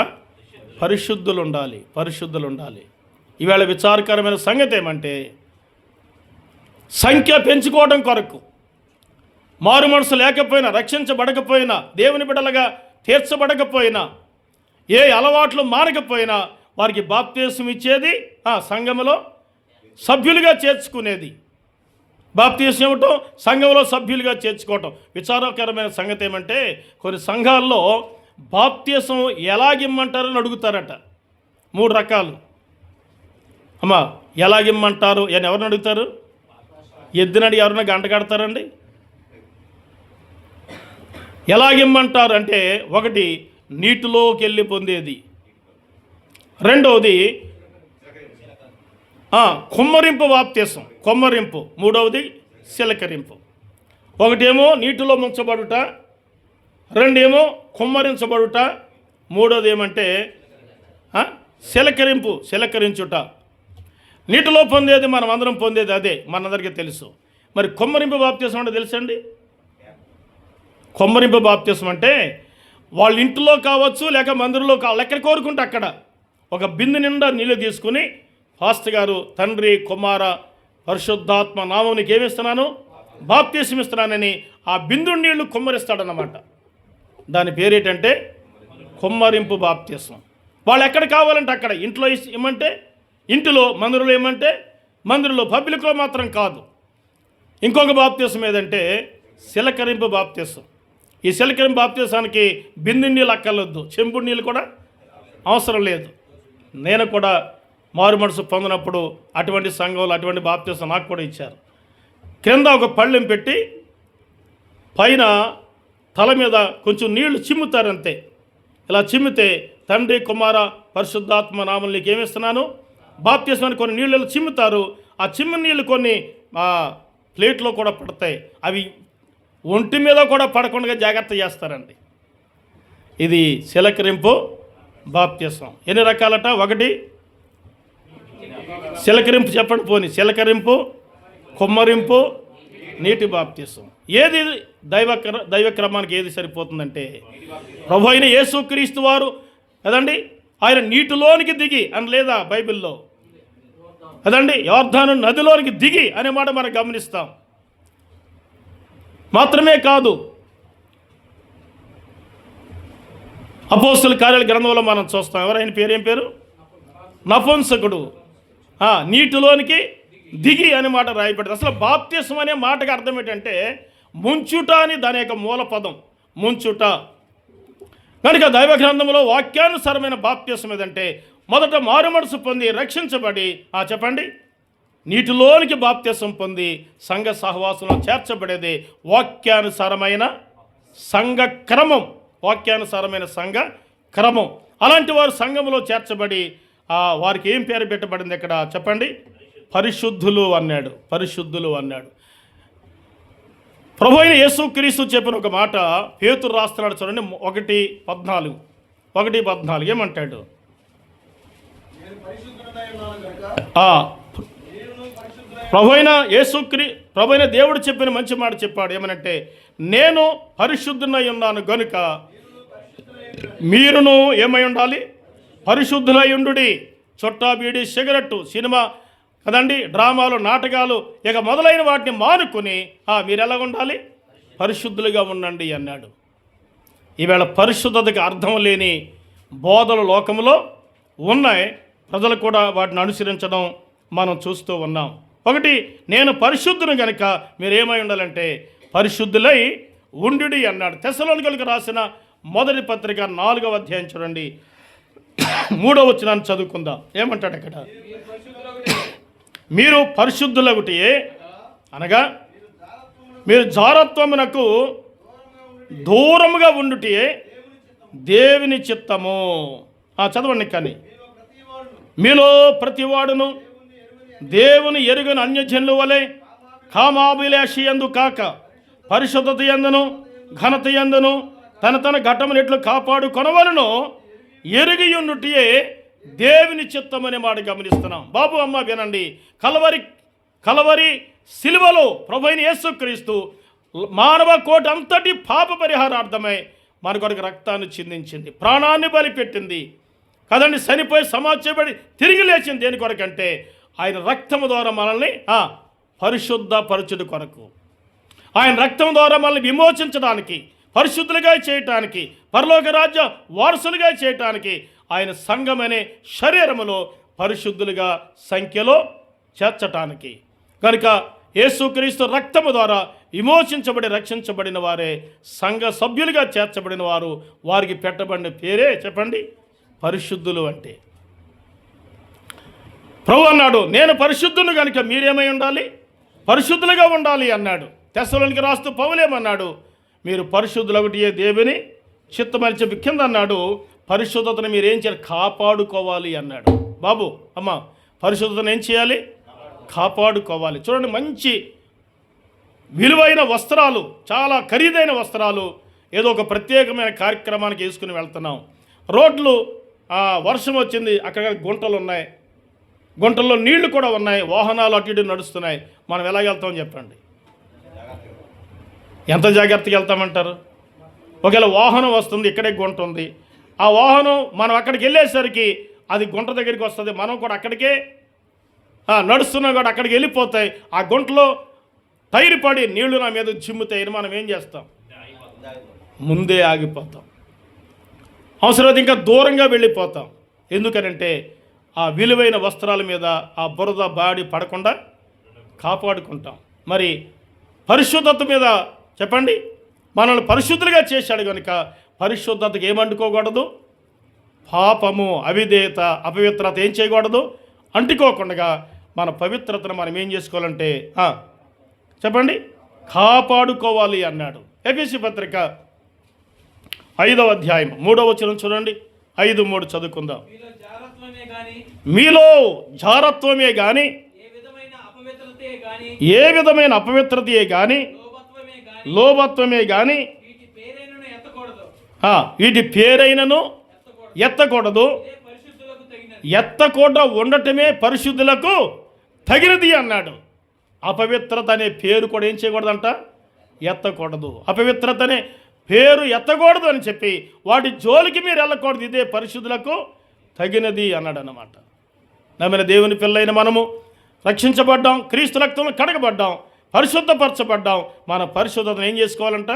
పరిశుద్ధులు ఉండాలి, పరిశుద్ధులు ఉండాలి. ఈవేళ విచారకరమైన సంగతి ఏమంటే, సంఖ్య పెంచుకోవడం కొరకు, మారు మనసు లేకపోయినా, రక్షించబడకపోయినా, దేవుని బిడ్డలుగా తీర్చబడకపోయినా, ఏ అలవాట్లు మారకపోయినా వారికి బాప్తీసం ఇచ్చేది, సంఘములో సభ్యులుగా చేర్చుకునేది. బాప్తీసం ఇవ్వటం, సంఘంలో సభ్యులుగా చేర్చుకోవటం. విచారకరమైన సంగతి ఏమంటే, కొన్ని సంఘాల్లో బాప్తీసం ఎలాగిమ్మంటారని అడుగుతారట. 3 రకాలు. అమ్మా, ఎలాగిమ్మంటారు అని ఎవరిని అడుగుతారు? ఎద్దునడి ఎవరైనా గంట కడతారండి? ఎలాగిమ్మంటారు అంటే, ఒకటి నీటిలోకి వెళ్ళి పొందేది, రెండవది కుమ్మరింపు బాప్తీసం, కుమ్మరింపు, మూడవది సిలకరింపు. ఒకటేమో నీటిలో ముంచబడుట, రెండేమో కుమ్మరించబడుట, మూడోది ఏమంటే సిలకరింపు, సిలకరించుట. నీటిలో పొందేది మనం అందరం పొందేది అదే, మనందరికీ తెలుసు. మరి కుమ్మరింపు బాప్తీసం అంటే తెలుసండి? కుమ్మరింపు బాప్తీసం అంటే వాళ్ళ ఇంట్లో కావచ్చు, లేక మందిరంలో కావాలి, ఎక్కడ కోరుకుంటే అక్కడ ఒక బిందె నిండా నీళ్ళు తీసుకుని, ఫాస్ట్ గారు తండ్రి కుమార పరిశుద్ధాత్మ నామం నీకు ఏమిస్తున్నాను, బాప్తీసం ఇస్తున్నానని ఆ బిందు నీళ్లు కుమ్మరిస్తాడన్నమాట. దాని పేరేంటంటే కుమ్మరింపు బాప్తీసం. వాళ్ళు ఎక్కడ కావాలంటే అక్కడ, ఇంట్లో ఇమ్మంటే ఇంటిలో, మందిరంలో ఏమంటే మందిరంలో, పబ్లిక్లో మాత్రం కాదు. ఇంకొక బాప్తీసం ఏదంటే సిలకరింపు బాప్తీసం. ఈ సిలకరింపు బాప్తీసానికి బిందు నీళ్ళు అక్కర్లేదు, చెంబుడు నీళ్ళు కూడా అవసరం లేదు. నేను కూడా మారు మనసు పొందినప్పుడు అటువంటి సంఘంలో అటువంటి బాప్తీసం నాకు కూడా ఇచ్చారు. క్రింద ఒక పళ్ళెం పెట్టి పైన తల మీద కొంచెం నీళ్లు చిమ్ముతారంతే. ఇలా చిమ్మితే తండ్రి కుమార పరిశుద్ధాత్మ నామం నీకు ఏమిస్తున్నాను బాప్తీసాన్ని కొన్ని నీళ్ళు చిమ్ముతారు. ఆ చిమ్మిన నీళ్ళు కొన్ని ప్లేట్లో కూడా పడతాయి. అవి ఒంటి మీద కూడా పడకుండా జాగ్రత్త చేస్తారండి. ఇది సిలకరింపు బాప్తీసం. ఎన్ని రకాలట? ఒకటి సిలకరింపు, చెప్పండి పోని, సిలకరింపు, కుమ్మరింపు, నీటి బాప్తీసం. ఏది దైవక్రమానికి ఏది సరిపోతుందంటే, ప్రభు అయిన యేసుక్రీస్తు వారు కదండి, ఆయన నీటిలోనికి దిగి అని లేదా బైబిల్లో కదండి, యోర్దాను నదిలోనికి దిగి అనే మాట మనం గమనిస్తాం. మాత్రమే కాదు, అపోస్తలుల కార్యాల గ్రంథంలో మనం చూస్తాం. ఎవరైనా పేరు, ఏం పేరు? నపుంసకుడు నీటిలోనికి దిగి అనే మాట రాయబడింది. అసలు బాప్తీసం అనే మాటకి అర్థం ఏంటంటే ముంచుట అని దాని యొక్క మూల పదం, ముంచుట. కనుక దైవ గ్రంథంలో వాక్యానుసారమైన బాప్తీసం ఏదంటే, మొదట మారు మనసు పొంది రక్షించబడి, చెప్పండి, నీటిలోనికి బాప్తీసం పొంది సంఘ సహవాసంలో చేర్చబడేది వాక్యానుసారమైన సంఘ క్రమం, వాక్యానుసారమైన సంఘ క్రమం. అలాంటి వారు సంఘంలో చేర్చబడి వారికి ఏం పేరు పెట్టబడింది ఇక్కడ చెప్పండి? పరిశుద్ధులు అన్నాడు, పరిశుద్ధులు అన్నాడు. ప్రభు అయిన యేసుక్రీస్తు చెప్పిన ఒక మాట పేతురు రాస్తున్నాడు చూడండి, 1:14 ఏమంటాడు? ప్రభు అయిన దేవుడు చెప్పిన మంచి మాట చెప్పాడు. ఏమనంటే, నేను పరిశుద్ధునై ఉన్నాను గనుక మీరును ఏమై ఉండాలి? పరిశుద్ధులై ఉండుడి. చుట్టా, బీడి, సిగరెట్టు, సినిమా కదండి, డ్రామాలు, నాటకాలు ఇక మొదలైన వాటిని మానుకొని మీరు ఎలా ఉండాలి? పరిశుద్ధులుగా ఉండండి అన్నాడు. ఈవేళ పరిశుద్ధతకి అర్థం లేని బోధలు లోకంలో ఉన్నాయి. ప్రజలు కూడా వాటిని అనుసరించడం మనం చూస్తూ ఉన్నాం. ఒకటి, నేను పరిశుద్ధుని కనుక మీరేమై ఉండాలంటే పరిశుద్ధులై ఉండుడి అన్నాడు. తెస్సలోనికీయులకు రాసిన మొదటి పత్రిక 4వ అధ్యాయం చూడండి, 3వ వచనాన్ని చదువుకుందాం. ఏమంటాడు అక్కడ? మీరు పరిశుద్ధులగుటియే అనగా మీరు జారత్వమునకు దూరముగా ఉండుటియే దేవుని చిత్తము. చదవండి. కానీ మీలో ప్రతివాడును దేవుని ఎరుగని అన్యజనుల వలె కామాభిలాషియందు కాక పరిశుద్ధత యందును ఘనత యందును తన ఘటమునెట్లు కాపాడుకొనవలెను ఎరిగియుండుటియే దేవుని చిత్తమనే మాట గమనిస్తున్నాం. బాబు అమ్మ వినండి. కలవరి సిలువలో ప్రభువైన యేసుక్రీస్తు మానవ కోటి అంతటి పాప పరిహారార్థమై మన కొరకు రక్తాన్ని చిందించింది, ప్రాణాన్ని బలిపెట్టింది కదండి. చనిపోయి సమాజపడి తిరిగి లేచింది దేని కొరకంటే ఆయన రక్తము ద్వారా మనల్ని పరిశుద్ధపరచుడు కొరకు, ఆయన రక్తం ద్వారా మనల్ని విమోచించడానికి, పరిశుద్ధులుగా చేయటానికి, పరలోక రాజ్య వారసులుగా చేయటానికి ఆయన సంఘం అనే శరీరములో పరిశుద్ధులుగా సంఖ్యలో చేర్చటానికి. కనుక యేసుక్రీస్తు రక్తము ద్వారా విమోచించబడి రక్షించబడిన వారే సంఘ సభ్యులుగా చేర్చబడిన వారు. వారికి పెట్టబడిన పేరే చెప్పండి పరిశుద్ధులు అంటే. ప్రభు అన్నాడు, నేను పరిశుద్ధును కనుక మీరేమై ఉండాలి, పరిశుద్ధులుగా ఉండాలి అన్నాడు. తెస్సలోనికి రాస్తూ పౌలేమన్నాడు, మీరు పరిశుద్ధులు ఒకటి దేవుని చిత్తమని చెప్పి కింద అన్నాడు, పరిశుద్ధతను మీరు ఏం చేయాలి, కాపాడుకోవాలి అన్నాడు. బాబు అమ్మ, పరిశుద్ధతను ఏం చేయాలి, కాపాడుకోవాలి. చూడండి, మంచి విలువైన వస్త్రాలు, చాలా ఖరీదైన వస్త్రాలు ఏదో ఒక ప్రత్యేకమైన కార్యక్రమానికి వేసుకుని వెళ్తున్నాం. రోడ్లు వర్షం వచ్చింది, అక్కడ గుంటలు ఉన్నాయి, గుంటల్లో నీళ్లు కూడా ఉన్నాయి, వాహనాలు అటు ఇటు నడుస్తున్నాయి. మనం ఎలా వెళ్తామని చెప్పండి, ఎంత జాగ్రత్తగా వెళ్తామంటారు? ఒకవేళ వాహనం వస్తుంది, ఇక్కడే గుంట ఉంది, ఆ వాహనం మనం అక్కడికి వెళ్ళేసరికి అది గుంట దగ్గరికి వస్తుంది, మనం కూడా అక్కడికే నడుస్తున్నాం కూడా అక్కడికి వెళ్ళిపోతాయి. ఆ గుంటలో టైర్ పడి నీళ్లు నా మీద చిమ్ముతాయి, మనం ఏం చేస్తాం, ముందే ఆగిపోతాం, అవసరమైతే ఇంకా దూరంగా వెళ్ళిపోతాం. ఎందుకనంటే ఆ విలువైన వస్త్రాల మీద ఆ బురద బాడి పడకుండా కాపాడుకుంటాం. మరి పరిశుద్ధత మీద చెప్పండి, మనల్ని పరిశుద్ధులుగా చేశాడు కనుక పరిశుద్ధతకు ఏమంటుకోకూడదు, పాపము అవిధేయత అపవిత్రత ఏం చేయకూడదు, అంటుకోకుండా మన పవిత్రతను మనం ఏం చేసుకోవాలంటే చెప్పండి కాపాడుకోవాలి అన్నాడు. ఎఫెసీ పత్రిక 5వ అధ్యాయం 3వ వచనం చూడండి, 5:3 చదువుకుందాం. మీలో జారత్వమే గాని ఏ విధమైన అపవిత్రతే గాని లోభత్వమే గాని వీటి పేరైనను ఎత్తకూడదు, ఎత్తకుండా ఉండటమే పరిశుద్ధులకు తగినది అన్నాడు. అపవిత్రత అనే పేరు కూడా ఏం చేయకూడదంట, ఎత్తకూడదు. అపవిత్రత అనే పేరు ఎత్తకూడదు అని చెప్పి వాటి జోలికి మీరు వెళ్ళకూడదు, ఇదే పరిశుద్ధులకు తగినది అన్నాడు అన్నమాట. నమ్మిన దేవుని పిల్లైన మనము రక్షించబడ్డాం, క్రీస్తు రక్తంలో కడగబడ్డాం, పరిశుద్ధపరచబడ్డాం. మన పరిశుద్ధతను ఏం చేసుకోవాలంట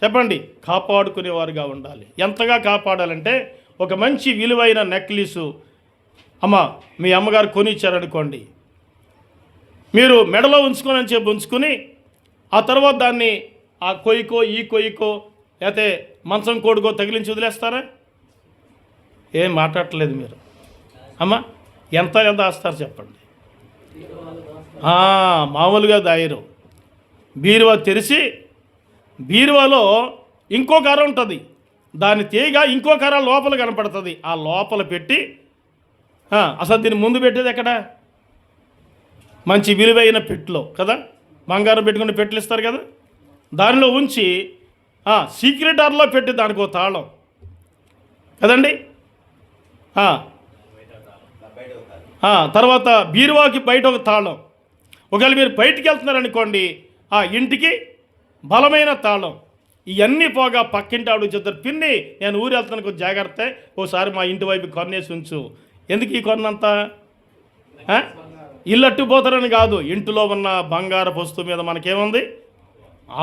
చెప్పండి, కాపాడుకునేవారుగా ఉండాలి. ఎంతగా కాపాడాలంటే ఒక మంచి విలువైన నెక్లెసు మీ అమ్మగారు కొనిచ్చారనుకోండి, మీరు మెడలో ఉంచుకోనని చెప్పి ఉంచుకుని ఆ తర్వాత దాన్ని ఆ కొయ్యికో ఈ కొయ్యికో లేకపోతే మంచం కోడుకో తగిలించి వదిలేస్తారా? ఏం మాట్లాడట్లేదు మీరు. ఎంత దాస్తారు చెప్పండి. మామూలుగా దాయరు. బీరువా తెరిచి బీరువాలో ఇంకో కర్ర ఉంటుంది, దాన్ని తీయగా ఇంకో కర్ర లోపల కనపడుతుంది, ఆ లోపల పెట్టి అసలు దీన్ని ముందు పెట్టేది ఎక్కడ, మంచి విలువైన పెట్టులో కదా, బంగారం పెట్టుకుని పెట్టులు ఇస్తారు కదా, దానిలో ఉంచి సీక్రెట్ ఆర్లో పెట్టి దానికి ఒక తాళం కదండి. తర్వాత బీరువాకి బయట ఒక తాళం. ఒకవేళ మీరు బయటికి వెళ్తున్నారనుకోండి, ఇంటికి బలమైన తాళం. ఇవన్నీ పోగా పక్కింటి ఆవిడ చెప్తారు, పిన్ని నేను ఊరు వెళ్తాను కొంచెం జాగ్రత్త, ఓసారి మా ఇంటి వైపు కొన్నేసి ఉంచు. ఎందుకు ఈ కొన్నంతా? ఇల్లు అట్టుపోతారని కాదు, ఇంటిలో ఉన్న బంగారు వస్తువు మీద మనకేముంది,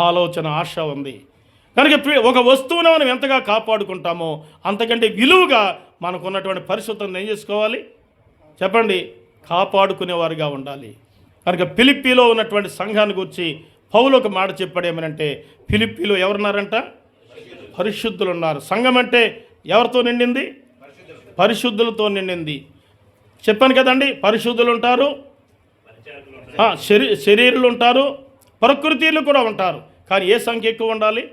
ఆలోచన ఆశ ఉంది. కనుక ఒక వస్తువును మనం ఎంతగా కాపాడుకుంటామో అంతకంటే విలువగా మనకున్నటువంటి పరిశుద్ధతను ఏం చేసుకోవాలి చెప్పండి, కాపాడుకునేవారుగా ఉండాలి. కనుక ఫిలిప్పీలో ఉన్నటువంటి సంఘాన్ని గురించి పౌలు ఒక మాట చెప్పాడు, ఏమనంటే ఫిలిప్పీలో ఎవరున్నారంట, పరిశుద్ధులు ఉన్నారు. సంఘం అంటే ఎవరితో నిండింది, పరిశుద్ధులతో నిండింది. చెప్పాను కదండి, పరిశుద్ధులు ఉంటారు, శరీరులు ఉంటారు, ప్రకృతిలు కూడా ఉంటారు. కానీ ఏ సంఖ్య ఎక్కువ ఉండాలి?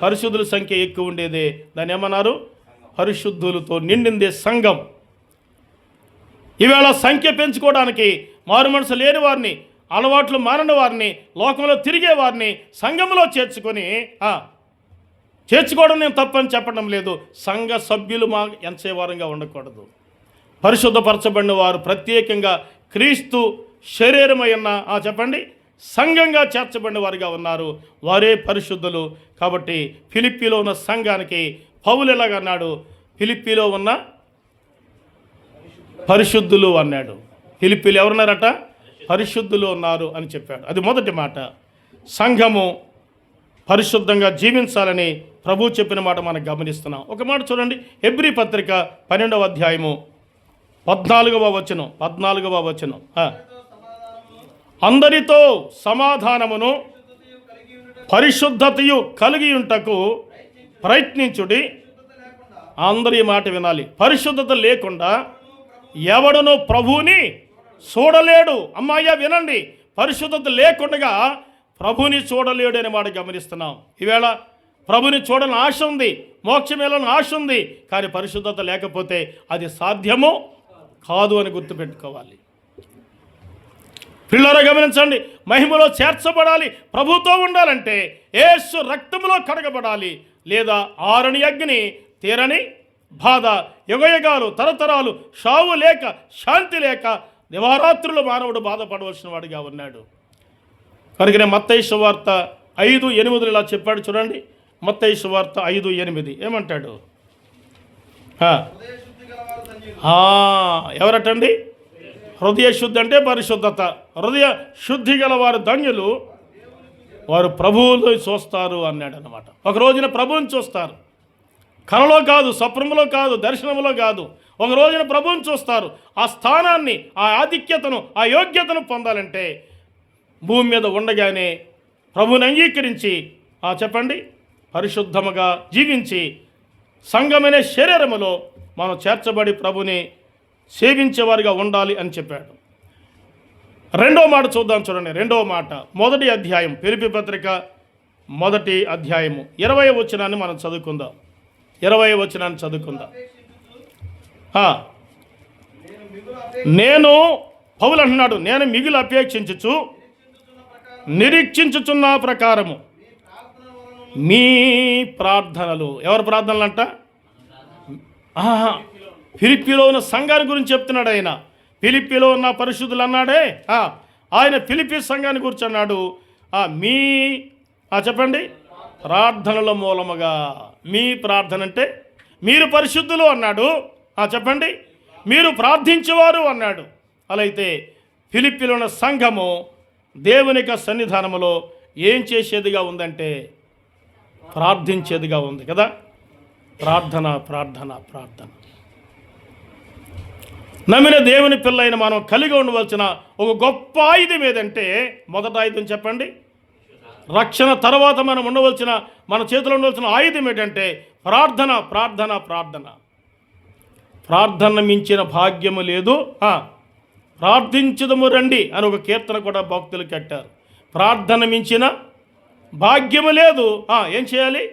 పరిశుద్ధుల సంఖ్య ఎక్కువ ఉండేదే. దాన్ని ఏమన్నారు? పరిశుద్ధులతో నిండిందే సంఘం. ఈవేళ సంఖ్య పెంచుకోవడానికి మారు మనసు లేని వారిని, అలవాట్లు మారిన వారిని, లోకంలో తిరిగే వారిని సంఘంలో చేర్చుకోవడం నేను తప్పని చెప్పడం లేదు. సంఘ సభ్యులు ఎంతసేవారంగా ఉండకూడదు. పరిశుద్ధపరచబడిన వారు ప్రత్యేకంగా క్రీస్తు శరీరమైన చెప్పండి సంఘంగా చేర్చబడిన వారిగా ఉన్నారు. వారే పరిశుద్ధులు. కాబట్టి ఫిలిప్పీలో ఉన్న సంఘానికి పౌలు ఎలాగన్నాడు? ఫిలిప్పీలో ఉన్న పరిశుద్ధులు అన్నాడు. ఫిలిప్పీలు ఎవరున్నారట? పరిశుద్ధులు ఉన్నారు అని చెప్పాడు. అది మొదటి మాట. సంఘము పరిశుద్ధంగా జీవించాలని ప్రభు చెప్పిన మాట మనం గమనిస్తున్నాం. ఒక మాట చూడండి, హెబ్రీ పత్రిక 12వ అధ్యాయము 14వ వచనం. అందరితో సమాధానమును పరిశుద్ధతయు కలిగి ఉంటకు ప్రయత్నించుడి. అందరి మాట వినాలి. పరిశుద్ధత లేకుండా ఎవడునో ప్రభువుని చూడలేడు. అమ్మాయ్య వినండి, పరిశుద్ధత లేకుండా ప్రభుని చూడలేడు అనే మాట గమనిస్తున్నాం. ఈవేళ ప్రభుని చూడని ఆశ ఉంది, మోక్షం వెళ్ళని ఆశ ఉంది. కానీ పరిశుద్ధత లేకపోతే అది సాధ్యము కాదు అని గుర్తుపెట్టుకోవాలి. పిల్లరా గమనించండి, మహిమలో చేర్చబడాలి, ప్రభుతో ఉండాలంటే యేసు రక్తములో కడగబడాలి. లేదా ఆరని అగ్ని, తీరని బాధ, యుగయుగాలు, తరతరాలు షావు లేక, శాంతి లేక, దివారాత్రులు మానవుడు బాధపడవలసిన వాడిగా ఉన్నాడు. కనుకనే మత్తయి సువార్త 5:8 ఇలా చెప్పాడు. చూడండి, మత్తయి సువార్త 5:8 ఏమంటాడు? ఎవరటండి? హృదయ శుద్ధి అంటే పరిశుద్ధత. హృదయ శుద్ధి గల వారు ధన్యులు, వారు ప్రభువుని చూస్తారు అన్నాడు అన్నమాట. ఒక రోజున ప్రభువుని చూస్తారు. కలలో కాదు, స్వప్నములో కాదు, దర్శనములో కాదు. ఒక రోజున ప్రభువుని చూస్తారు. ఆ స్థానాన్ని, ఆ ఆధిక్యతను, ఆ యోగ్యతను పొందాలంటే భూమి మీద ఉండగానే ప్రభువుని అంగీకరించి చెప్పండి పరిశుద్ధముగా జీవించి సంఘమనే శరీరములో మనం చేర్చబడి ప్రభుని సేవించేవారిగా ఉండాలి అని చెప్పాడు. రెండో మాట చూద్దాం. చూడండి, రెండవ మాట, మొదటి అధ్యాయం, ఫిలిప్పీ పత్రిక 1వ అధ్యాయము 20వ వచనాన్ని మనం చదువుకుందాం. 20వ వచనాన్ని చదువుకుందాం. నేను పౌలు అంటున్నాడు, నేను మిగులు అపేక్షించుచు నిరీక్షించుచున్న ప్రకారము మీ ప్రార్థనలు. ఎవరి ప్రార్థనలు అంట? ఫిలిప్పీలో ఉన్న సంఘాన్ని గురించి చెప్తున్నాడు ఆయన. ఫిలిప్పీలో ఉన్న పరిశుద్ధులు అన్నాడే, ఆయన ఫిలిప్పీ సంఘాన్ని గురించి అన్నాడు. మీ చెప్పండి ప్రార్థనల మూలముగా. మీ ప్రార్థన అంటే మీరు పరిశుద్ధులు అన్నాడు. చెప్పండి మీరు ప్రార్థించేవారు అన్నాడు. అలా అయితే ఫిలిప్పీలో ఉన్న సంఘము దేవునిక సన్నిధానములో ఏం చేసేదిగా ఉందంటే ప్రార్థించేదిగా ఉంది కదా. ప్రార్థన ప్రార్థన ప్రార్థన. నమ్మిన దేవుని పిల్లైన మనం కలిగి ఉండవలసిన ఒక గొప్ప ఆయుధం ఏదంటే, మొదట ఆయుధం చెప్పండి. రక్షణ తర్వాత మనం ఉండవలసిన, మన చేతిలో ఉండవలసిన ఆయుధం ఏంటంటే ప్రార్థన ప్రార్థన ప్రార్థన. ప్రార్థన మించిన భాగ్యము లేదు. ప్రార్థించుదము రండి అని ఒక కీర్తన కూడా భక్తులు కట్టారు. ప్రార్థన మించిన భాగ్యము లేదు. ఏం చేయాలి?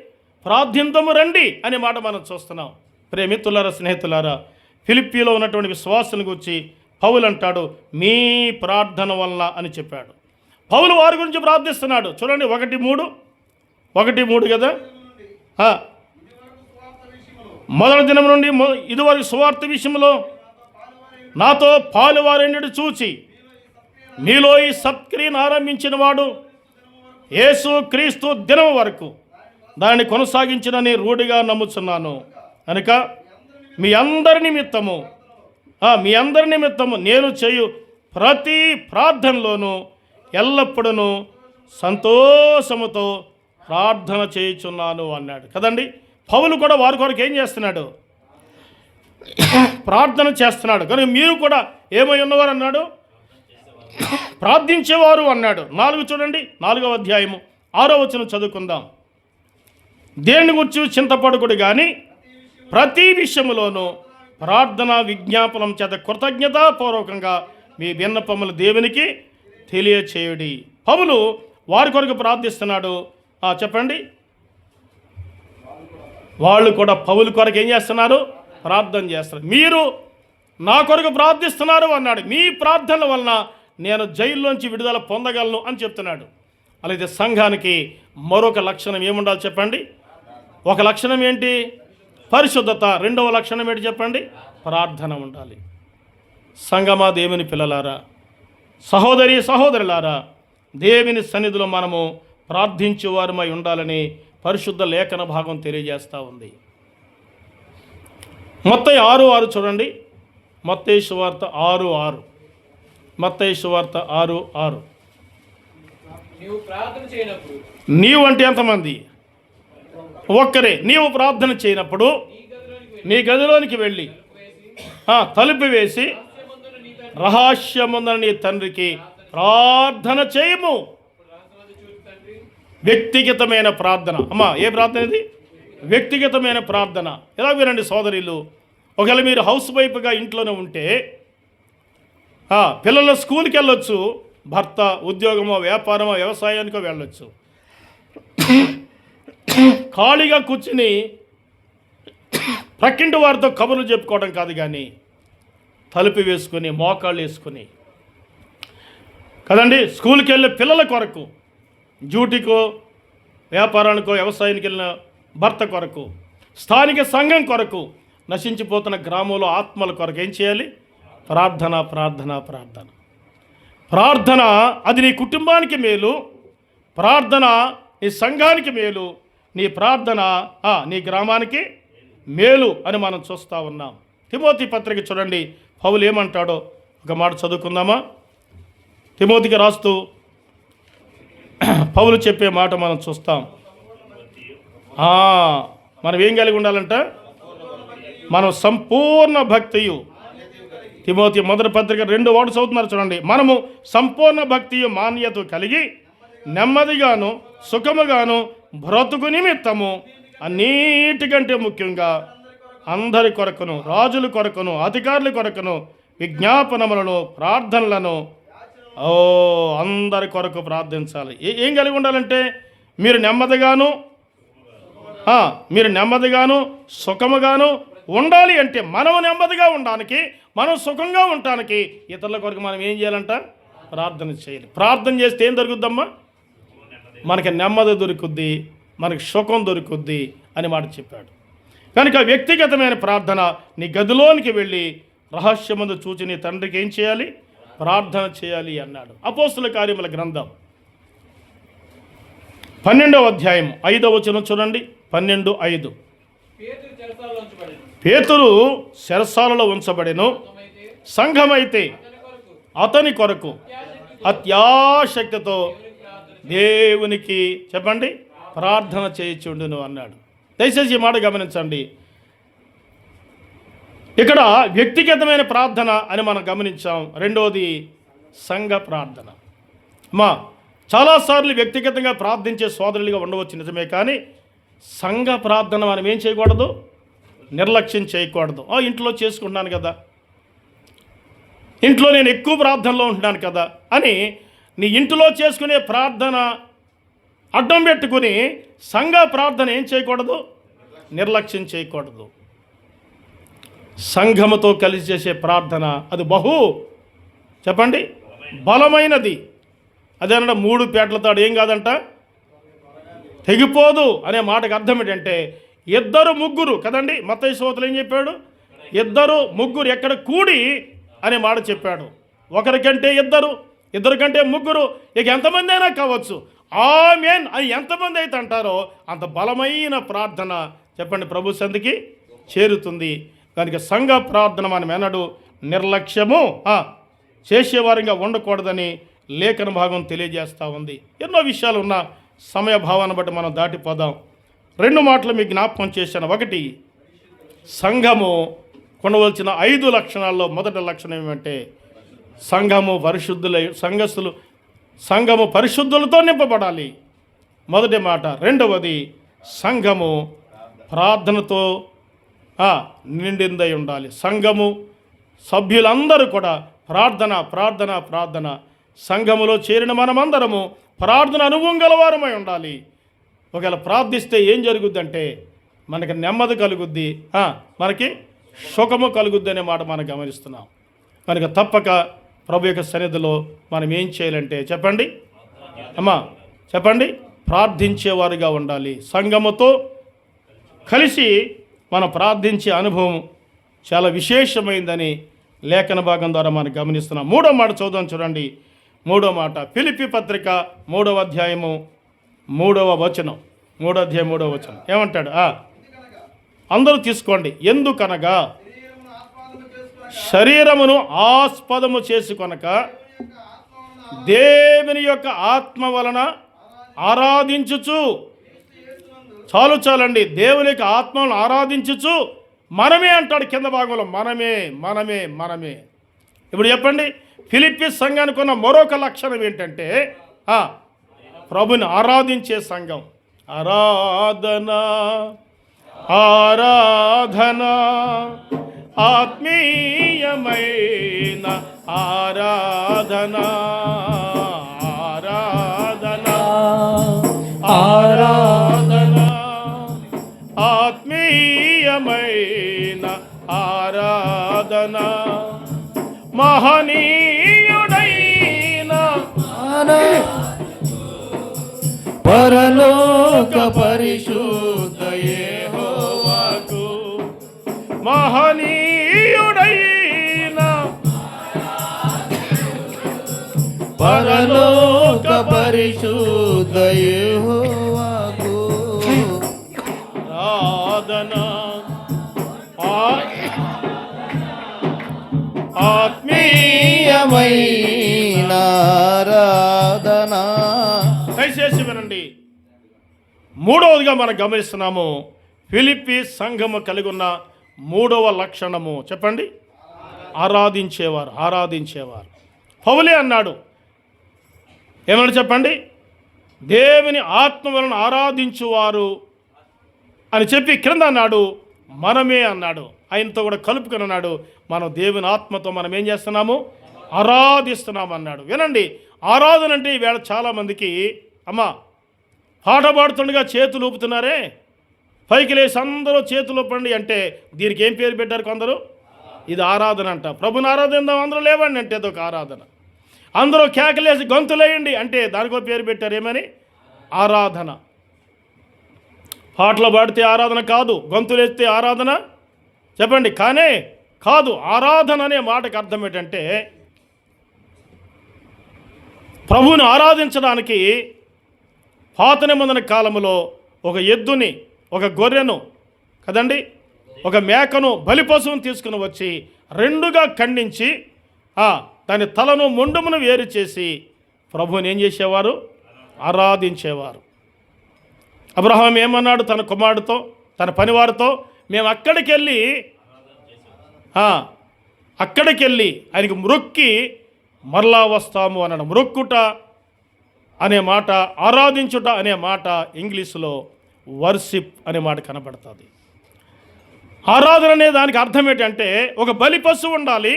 ప్రార్థించము రండి అనే మాట మనం చూస్తున్నాం. ప్రేమితులారా, స్నేహితులారా, ఫిలిప్పీలో ఉన్నటువంటి విశ్వాసాన్ని గురించి పౌలు అంటాడు మీ ప్రార్థన వల్ల అని చెప్పాడు. పౌలు వారి గురించి ప్రార్థిస్తున్నాడు. చూడండి 1:3 కదా. మొదటి దినం నుండి ఇదివరకు సువార్త విషయంలో నాతో పాలువారెండు చూచి మీలో ఈ సత్క్రియను ఆరంభించిన వాడు యేసు క్రీస్తు దినం వరకు దాన్ని కొనసాగించినని రూఢిగా నమ్ముచున్నాను. కనుక మీ అందరి నిమిత్తము నేను చేయు ప్రతి ప్రార్థనలోనూ ఎల్లప్పుడూ సంతోషముతో ప్రార్థన చేయుచున్నాను అన్నాడు కదండి. పౌలు కూడా వారి కొరకు ఏం చేస్తున్నాడు? ప్రార్థన చేస్తున్నాడు. కానీ మీరు కూడా ఏమై ఉన్నవారు అన్నాడు? ప్రార్థించేవారు అన్నాడు. 4 చూడండి, 4వ అధ్యాయము 6వ వచనం చదువుకుందాం. దేని గురించి చింతపడకుడు కానీ ప్రతి విషయములోనూ ప్రార్థన విజ్ఞాపనం చేత కృతజ్ఞతాపూర్వకంగా మీ విన్నపములు దేవునికి తెలియచేయుడి. పౌలు వారి కొరకు ప్రార్థిస్తున్నాడు. చెప్పండి. వాళ్ళు కూడా పౌలు కొరకు ఏం చేస్తున్నారు? ప్రార్థన చేస్తారు. మీరు నా కొరకు ప్రార్థిస్తున్నారు అన్నాడు. మీ ప్రార్థనల వలన నేను జైల్లోంచి విడుదల పొందగలను అని చెప్తున్నాడు. అలాగే సంఘానికి మరొక లక్షణం ఏముండాలి చెప్పండి? ఒక లక్షణం ఏంటి? పరిశుద్ధత. రెండవ లక్షణం ఏంటి చెప్పండి? ప్రార్థన ఉండాలి. సంగమా, దేవుని పిల్లలారా, సహోదరి సహోదరులారా, దేవుని సన్నిధిలో మనము ప్రార్థించేవారమై ఉండాలని పరిశుద్ధ లేఖన భాగం తెలియజేస్తూ ఉంది. మత్తయి 6:6 చూడండి. మత్తయి సువార్త 6:6. మత్తయి సువార్త 6:6. నీవు అంటే ఎంతమంది? ఒక్కరే. నీవు ప్రార్థన చేయనప్పుడు నీ గదిలోనికి వెళ్ళి తలుపు వేసి రహస్యముందున నీ తండ్రికి ప్రార్థన చేయము. వ్యక్తిగతమైన ప్రార్థన. అమ్మా, ఏ ప్రార్థన ఇది? వ్యక్తిగతమైన ప్రార్థన. ఎలా వినండి సోదరులు, ఒకవేళ మీరు హౌస్ వైఫ్గా ఇంట్లోనే ఉంటే పిల్లలు స్కూల్కి వెళ్ళొచ్చు, భర్త ఉద్యోగమో వ్యాపారమో వ్యవసాయానికో వెళ్ళొచ్చు. ఖాళీగా కూర్చుని ప్రక్కింటి వారితో కబుర్లు చెప్పుకోవడం కాదు, కానీ తలుపు వేసుకొని మోకాళ్ళు వేసుకొని కదండి స్కూల్కి వెళ్ళే పిల్లల కొరకు, డ్యూటీకో వ్యాపారానికో వ్యవసాయానికి వెళ్ళిన భర్త కొరకు, స్థానిక సంఘం కొరకు, నశించిపోతున్న గ్రామంలో ఆత్మల కొరకు ఏం చేయాలి? ప్రార్థన, ప్రార్థన, ప్రార్థన. ప్రార్థన అది నీ కుటుంబానికి మేలు, ప్రార్థన నీ సంఘానికి మేలు, నీ ప్రార్థన నీ గ్రామానికి మేలు అని మనం చూస్తూ ఉన్నాం. తిమోతి పత్రిక చూడండి, పౌలు ఏమంటాడో ఒక మాట చదువుకుందామా? తిమోతికి రాస్తూ పౌలు చెప్పే మాట మనం చూస్తాం. మనం ఏం కలిగి ఉండాలంట? మనం సంపూర్ణ భక్తియు, తిమోతి మొదటి పత్రిక 2 చదువుతున్నారు చూడండి. మనము సంపూర్ణ భక్తియు మాన్యత కలిగి నెమ్మదిగాను సుఖముగాను బ్రతుకు నిమిత్తము అన్నిటికంటే ముఖ్యంగా అందరి కొరకును, రాజుల కొరకును, అధికారుల కొరకును విజ్ఞాపనములను, ప్రార్థనలను అందరి కొరకు ప్రార్థించాలి. ఏం కలిగి ఉండాలంటే మీరు నెమ్మదిగాను సుఖముగాను ఉండాలి. అంటే మనం నెమ్మదిగా ఉండడానికి, మనం సుఖంగా ఉండటానికి ఇతరుల కొరకు మనం ఏం చేయాలంట? ప్రార్థన చేయాలి. ప్రార్థన చేస్తే ఏం దొరుకుద్దమ్మా? మనకి నెమ్మది దొరుకుద్ది, మనకి సుఖం దొరుకుద్ది అని మాట చెప్పాడు. కనుక వ్యక్తిగతమైన ప్రార్థన, నీ గదిలోనికి వెళ్ళి రహస్యమందు చూచి నీ తండ్రికి ఏం చేయాలి? ప్రార్థన చేయాలి అన్నాడు. అపోస్తుల కార్యముల గ్రంథం 12వ అధ్యాయం 5వ వచనం చూడండి. 12:5. పేతురు చెరసాలలో ఉంచబడెను, సంఘమైతే అతని కొరకు అత్యాశక్తితో దేవునికి చెప్పండి ప్రార్థన చేయుచుండును అన్నాడు. దయచేసి ఈ మాట గమనించండి. ఇక్కడ వ్యక్తిగతమైన ప్రార్థన అని మనం గమనించాం. రెండవది సంఘ ప్రార్థన. చాలాసార్లు వ్యక్తిగతంగా ప్రార్థించే సోదరులుగా ఉండవచ్చు నిజమే, కానీ సంఘ ప్రార్థన మనం ఏం చేయకూడదు? నిర్లక్ష్యం చేయకూడదు. ఇంట్లో చేసుకుంటున్నాను కదా, ఇంట్లో నేను ఎక్కువ ప్రార్థనలో ఉంటున్నాను కదా అని నీ ఇంటిలో చేసుకునే ప్రార్థన అడ్డం పెట్టుకుని సంఘ ప్రార్థన ఏం చేయకూడదు? నిర్లక్ష్యం చేయకూడదు. సంఘముతో కలిసి చేసే ప్రార్థన అది చెప్పండి బలమైనది. అదేనంట 3 పేటలతో ఏం కాదంట, తెగిపోదు అనే మాటకు అర్థం ఏంటంటే 2 ముగ్గురు కదండి. మత్తయి సువార్తలో ఏం చెప్పాడు? 2 ముగ్గురు ఎక్కడ కూడి అనే మాట చెప్పాడు. ఒకరికంటే 2, 2 కంటే 3, ఇక ఎంతమంది అయినా కావచ్చు. ఆమేన్ అని ఎంతమంది అయితే అంటారో అంత బలమైన ప్రార్థన చెప్పండి ప్రభు సన్నిధికి చేరుతుంది. కనుక సంఘ ప్రార్థన మనం ఎన్నడూ నిర్లక్ష్యము చేసేవారిగా ఉండకూడదని లేఖన భాగం తెలియజేస్తూ ఉంది. ఎన్నో విషయాలు ఉన్న సమయభావాన్ని బట్టి మనం దాటిపోదాం. 2 మాటలు మీకు జ్ఞాపకం చేశాను. 1, సంఘము కొనవలసిన 5 లక్షణాల్లో మొదటి లక్షణం ఏమంటే సంఘము పరిశుద్ధులతో నింపబడాలి. మొదటి మాట. రెండవది సంఘము ప్రార్థనతో నిండిందై ఉండాలి. సంఘము సభ్యులందరూ కూడా ప్రార్థన ప్రార్థన ప్రార్థన. సంఘములో చేరిన మనమందరము ప్రార్థన అనుభవం గలవారమై ఉండాలి. ఒకవేళ ప్రార్థిస్తే ఏం జరుగుద్దంటే మనకి నెమ్మది కలుగుద్ది, మనకి సుఖము కలుగుద్ది అనే మాట మనం గమనిస్తున్నాం. కనుక తప్పక ప్రభు యొక్క సన్నిధిలో మనం ఏం చేయాలంటే చెప్పండి అమ్మా, చెప్పండి, ప్రార్థించేవారుగా ఉండాలి. సంఘముతో కలిసి మనం ప్రార్థించే అనుభవం చాలా విశేషమైందని లేఖన భాగం ద్వారా మనం గమనిస్తున్నాం. 3వ మాట చదువుదాం, చూడండి. 3వ మాట ఫిలిప్పీ పత్రిక 3వ అధ్యాయము 3వ వచనం. 3వ అధ్యాయం 3వ వచనం ఏమంటాడు? అందరూ తీసుకోండి. ఎందుకనగా శరీరమును ఆస్పదము చేసుకొనక దేవుని యొక్క ఆత్మ వలన ఆరాధించుచు, చాలండి, దేవుని యొక్క ఆత్మను ఆరాధించుచు మనమే అంటాడు కింద భాగంలో, మనమే మనమే మనమే. ఇప్పుడు చెప్పండి, ఫిలిప్పీ సంఘానికి ఉన్న మరొక లక్షణం ఏంటంటే ప్రభుని ఆరాధించే సంఘం. ఆరాధన ఆరాధన ఆత్మీయమైన ఆరాధన ఆరాధన ఆరాధన ఆత్మీయమైన ఆరాధన మహనీయుడైన పరలోక పరిశుద్ధ యెహోవాకు మహనీయుడైన పరలోక పరిశుద్ధ యెహోవాకు ఆరాధన ఆత్మీయమైన ఆరాధన. దయచేసి వినండి. 3వదిగా మనం గమనిస్తున్నాము, ఫిలిప్పీ సంఘము కలిగి ఉన్న 3వ లక్షణము చెప్పండి, ఆరాధించేవారు. ఆరాధించేవారు. పౌలే అన్నాడు, ఏమన్నా చెప్పండి, దేవుని ఆత్మ వలన ఆరాధించువారు అని చెప్పి క్రింద అన్నాడు, మనమే అన్నాడు. ఆయనతో కూడా కలుపుకొని అన్నాడు, మనం దేవుని ఆత్మతో మనం ఏం చేస్తున్నాము, ఆరాధిస్తున్నాము అన్నాడు. వినండి, ఆరాధన అంటే ఈవేళ చాలామందికి అమ్మా పాట పాడుతుండగా చేతులు ఊపుతున్నారే, పైకి లేసి అందరూ చేతులు ఊపండి అంటే దీనికి ఏం పేరు పెట్టారు కొందరు? ఇది ఆరాధన అంట. ప్రభుని ఆరాధిద్దాం అందరూ లేవండి అంటే అదొక ఆరాధన. అందరూ కేకలేసి గొంతులేయండి అంటే దానికో పేరు పెట్టారు, ఏమని? ఆరాధన. పాటలు పాడితే ఆరాధన కాదు, గొంతులేస్తే ఆరాధన చెప్పండి కానే కాదు. ఆరాధన అనే మాటకు అర్థం ఏంటంటే ప్రభువుని ఆరాధించడానికి పాత నిబంధన కాలంలో ఒక ఎద్దుని, ఒక గొర్రెను కదండి, ఒక మేకను, బలి పశువును తీసుకుని వచ్చి రెండుగా ఖండించి దాని తలను మొండమును వేరు చేసి ప్రభువుని ఏం చేసేవారు? ఆరాధించేవారు. అబ్రహాం ఏమన్నాడు తన కుమారుడితో, తన పనివారితో, మేము అక్కడికి వెళ్ళి ఆయనకి మ్రొక్కి మరలా వస్తాము అన్నాడు. మ్రొక్కుట అనే మాట, ఆరాధించుట అనే మాట ఇంగ్లీషులో వర్షిప్ అనే మాట కనబడుతుంది. ఆరాధన అనే దానికి అర్థం ఏంటంటే ఒక బలి పశువు ఉండాలి,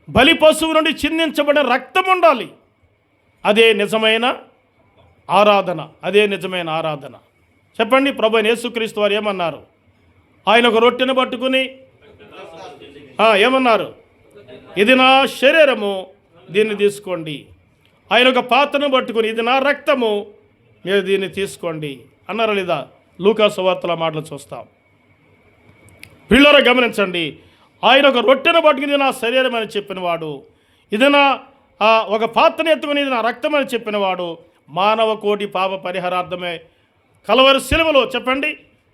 బలి పశువు నుండి చిందించబడిన రక్తం ఉండాలి. అదే నిజమైన ఆరాధన, అదే నిజమైన ఆరాధన. చెప్పండి, ప్రభువైన యేసుక్రీస్తు వారు ఏమన్నారు? ఆయన ఒక రొట్టెను పట్టుకుని ఏమన్నారు? ఇది నా శరీరము, దీన్ని తీసుకోండి. ఆయన ఒక పాత్రను పట్టుకుని ఇది నా రక్తము, మీరు దీన్ని తీసుకోండి అన్నారా లేదా? లూకా సువార్తల మాటలు చూస్తాం. పిల్లలు గమనించండి, ఆయన ఒక రొట్టెను పట్టుకుని ఇది నా శరీరం అని చెప్పినవాడు, ఇది నా ఒక పాత్రను ఎత్తుకుని ఇది నా రక్తం అని చెప్పినవాడు మానవ కోటి పాప పరిహారార్థమే కలవరి శిలువలో చెప్పండి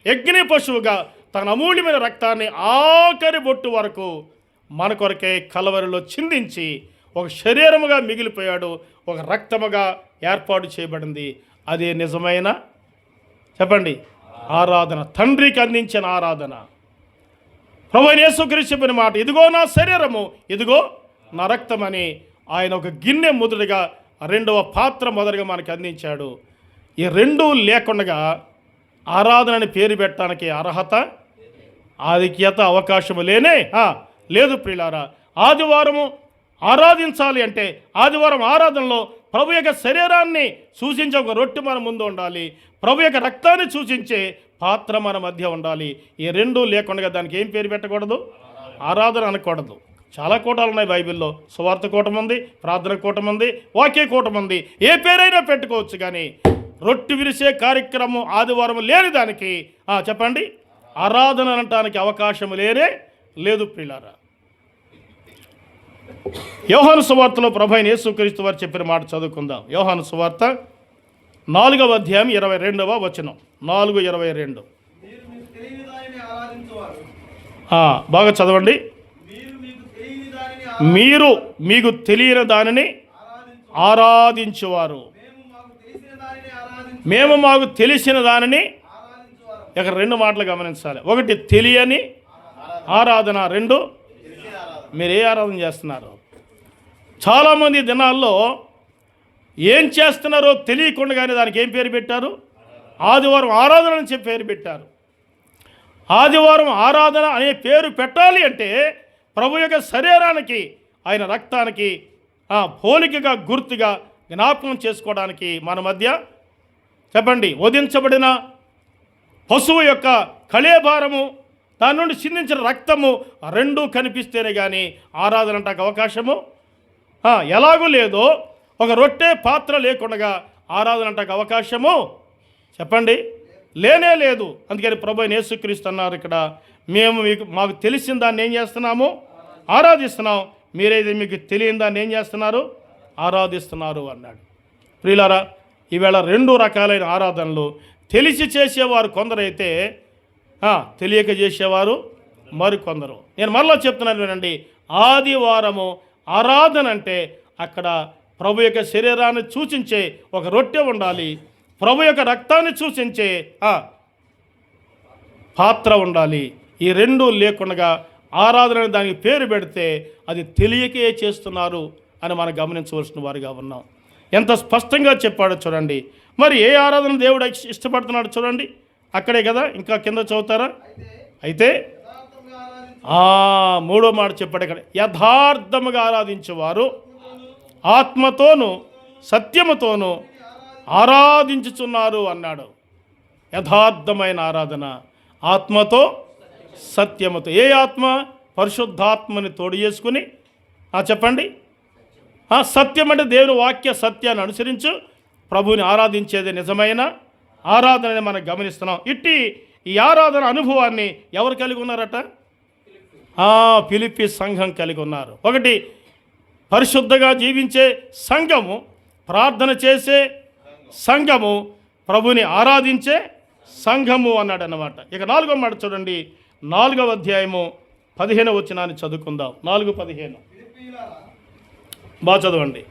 యజ్ఞ పశువుగా తన అమూల్యమైన రక్తాన్ని ఆఖరి బొట్టు వరకు మన కొరకే కలవరిలో చిందించి ఒక శరీరముగా మిగిలిపోయాడు, ఒక రక్తముగా ఏర్పాటు చేయబడింది. అదే నిజమైన చెప్పండి ఆరాధన, తండ్రికి అందించిన ఆరాధన. ప్రభువైన యేసుక్రీస్తు చెప్పిన మాట, ఇదిగో నా శరీరము, ఇదిగో నా రక్తం అని ఆయన ఒక గిన్నె మొదటిగా, రెండవ పాత్ర మొదటిగా మనకి అందించాడు. ఈ రెండూ లేకుండా ఆరాధనని పేరు పెట్టడానికి అర్హత, ఆధిక్యత, అవకాశము లేదు ప్రియులారా. ఆదివారము ఆరాధించాలి అంటే ఆదివారం ఆరాధనలో ప్రభు యొక్క శరీరాన్ని సూచించే ఒక రొట్టె మన ముందు ఉండాలి, ప్రభు యొక్క రక్తాన్ని సూచించే పాత్ర మన మధ్య ఉండాలి. ఈ రెండూ లేకుండా దానికి ఏం పేరు పెట్టకూడదు? ఆరాధన అనకూడదు. చాలా కూటాలు ఉన్నాయి బైబిల్లో. సువార్త కూటం ఉంది, ప్రార్థన కూటం ఉంది, వాక్య కూటం ఉంది. ఏ పేరైనా పెట్టుకోవచ్చు, కానీ రొట్టె విరిసే కార్యక్రమం ఆదివారం లేని దానికి చెప్పండి, ఆరాధన అనటానికి అవకాశం లేదు ప్రియులారా. యోహాను సువార్తలో ప్రభు అయిన యేసుక్రీస్తు వారు చెప్పిన మాట చదువుకుందాం. యోహాను సువార్త 4వ అధ్యాయం 22వ వచనం. 4:22 బాగా చదవండి. మీరు మీకు తెలియని దానిని ఆరాధించువారు, మేము మాకు తెలిసిన దానిని. ఇక్కడ 2 మాటలు గమనించాలి. 1 తెలియని ఆరాధన, 2 మీరు ఏ ఆరాధన చేస్తున్నారు? చాలామంది దినాల్లో ఏం చేస్తున్నారో తెలియకుండానే దానికి ఏం పేరు పెట్టారు? ఆదివారం ఆరాధన అని చెప్పి పేరు పెట్టారు. ఆదివారం ఆరాధన అనే పేరు పెట్టాలి అంటే ప్రభు యొక్క శరీరానికి, ఆయన రక్తానికి పోలికగా, గుర్తుగా జ్ఞాపకం చేసుకోవడానికి మన మధ్య చెప్పండి వధించబడిన పశువు యొక్క కళేభారము, దాని నుండి చిందించిన రక్తము 2 కనిపిస్తేనే కానీ ఆరాధన అంటానికి అవకాశము ఎలాగూ లేదో, ఒక రొట్టె పాత్ర లేకుండా ఆరాధన అంటానికి అవకాశము చెప్పండి లేనే లేదు. అందుకని ప్రభు అయిన యేసుక్రీస్తు అన్నారు ఇక్కడ, మేము మాకు తెలిసిన దాన్ని ఏం చేస్తున్నాము? ఆరాధిస్తున్నాం. మీరైతే మీకు తెలియని దాన్ని ఏం చేస్తున్నారు? ఆరాధిస్తున్నారు అన్నాడు. ప్రియులారా, ఈవేళ 2 రకాలైన ఆరాధనలు. తెలిసి చేసేవారు కొందరైతే, తెలియక చేసేవారు మరికొందరు. నేను మరలా చెప్తున్నాను వినండి, ఆదివారము ఆరాధన అంటే అక్కడ ప్రభు యొక్క శరీరాన్ని సూచించే ఒక రొట్టె ఉండాలి, ప్రభు యొక్క రక్తాన్ని సూచించే పాత్ర ఉండాలి. ఈ 2 లేకుండా ఆరాధన దానికి పేరు పెడితే అది తెలియకే చేస్తున్నారు అని మనం గమనించవలసిన వారిగా ఉన్నాం. ఎంత స్పష్టంగా చెప్పాడో చూడండి. మరి ఏ ఆరాధన దేవుడు ఇష్టపడుతున్నాడు చూడండి, అక్కడే కదా. ఇంకా కింద చదువుతారా? అయితే 3వ మాట చెప్పాడు ఇక్కడ, యథార్థముగా ఆరాధించేవారు ఆత్మతోనూ సత్యముతోనూ ఆరాధించుచున్నారు అన్నాడు. యథార్థమైన ఆరాధన ఆత్మతో సత్యముతో. ఏ ఆత్మ? పరిశుద్ధాత్మని తోడు చేసుకుని చెప్పండి. సత్యం అంటే దేవుని వాక్య సత్యాన్ని అనుసరించు ప్రభువుని ఆరాధించేది నిజమైన ఆరాధనని మనం గమనిస్తున్నాం. ఈ ఆరాధన అనుభవాన్ని ఎవరు కలిగి ఉన్నారట? ఫిలిప్పీ సంఘం కలిగి ఉన్నారు. 1 పరిశుద్ధంగా జీవించే సంఘము, ప్రార్థన చేసే సంఘము, ప్రభుని ఆరాధించే సంఘము అన్నాడు అన్నమాట. ఇక 4వ మాట చూడండి, 4వ అధ్యాయము 15వ వచనాన్ని చదువుకుందాం. 4:15 బాగా చదవండి.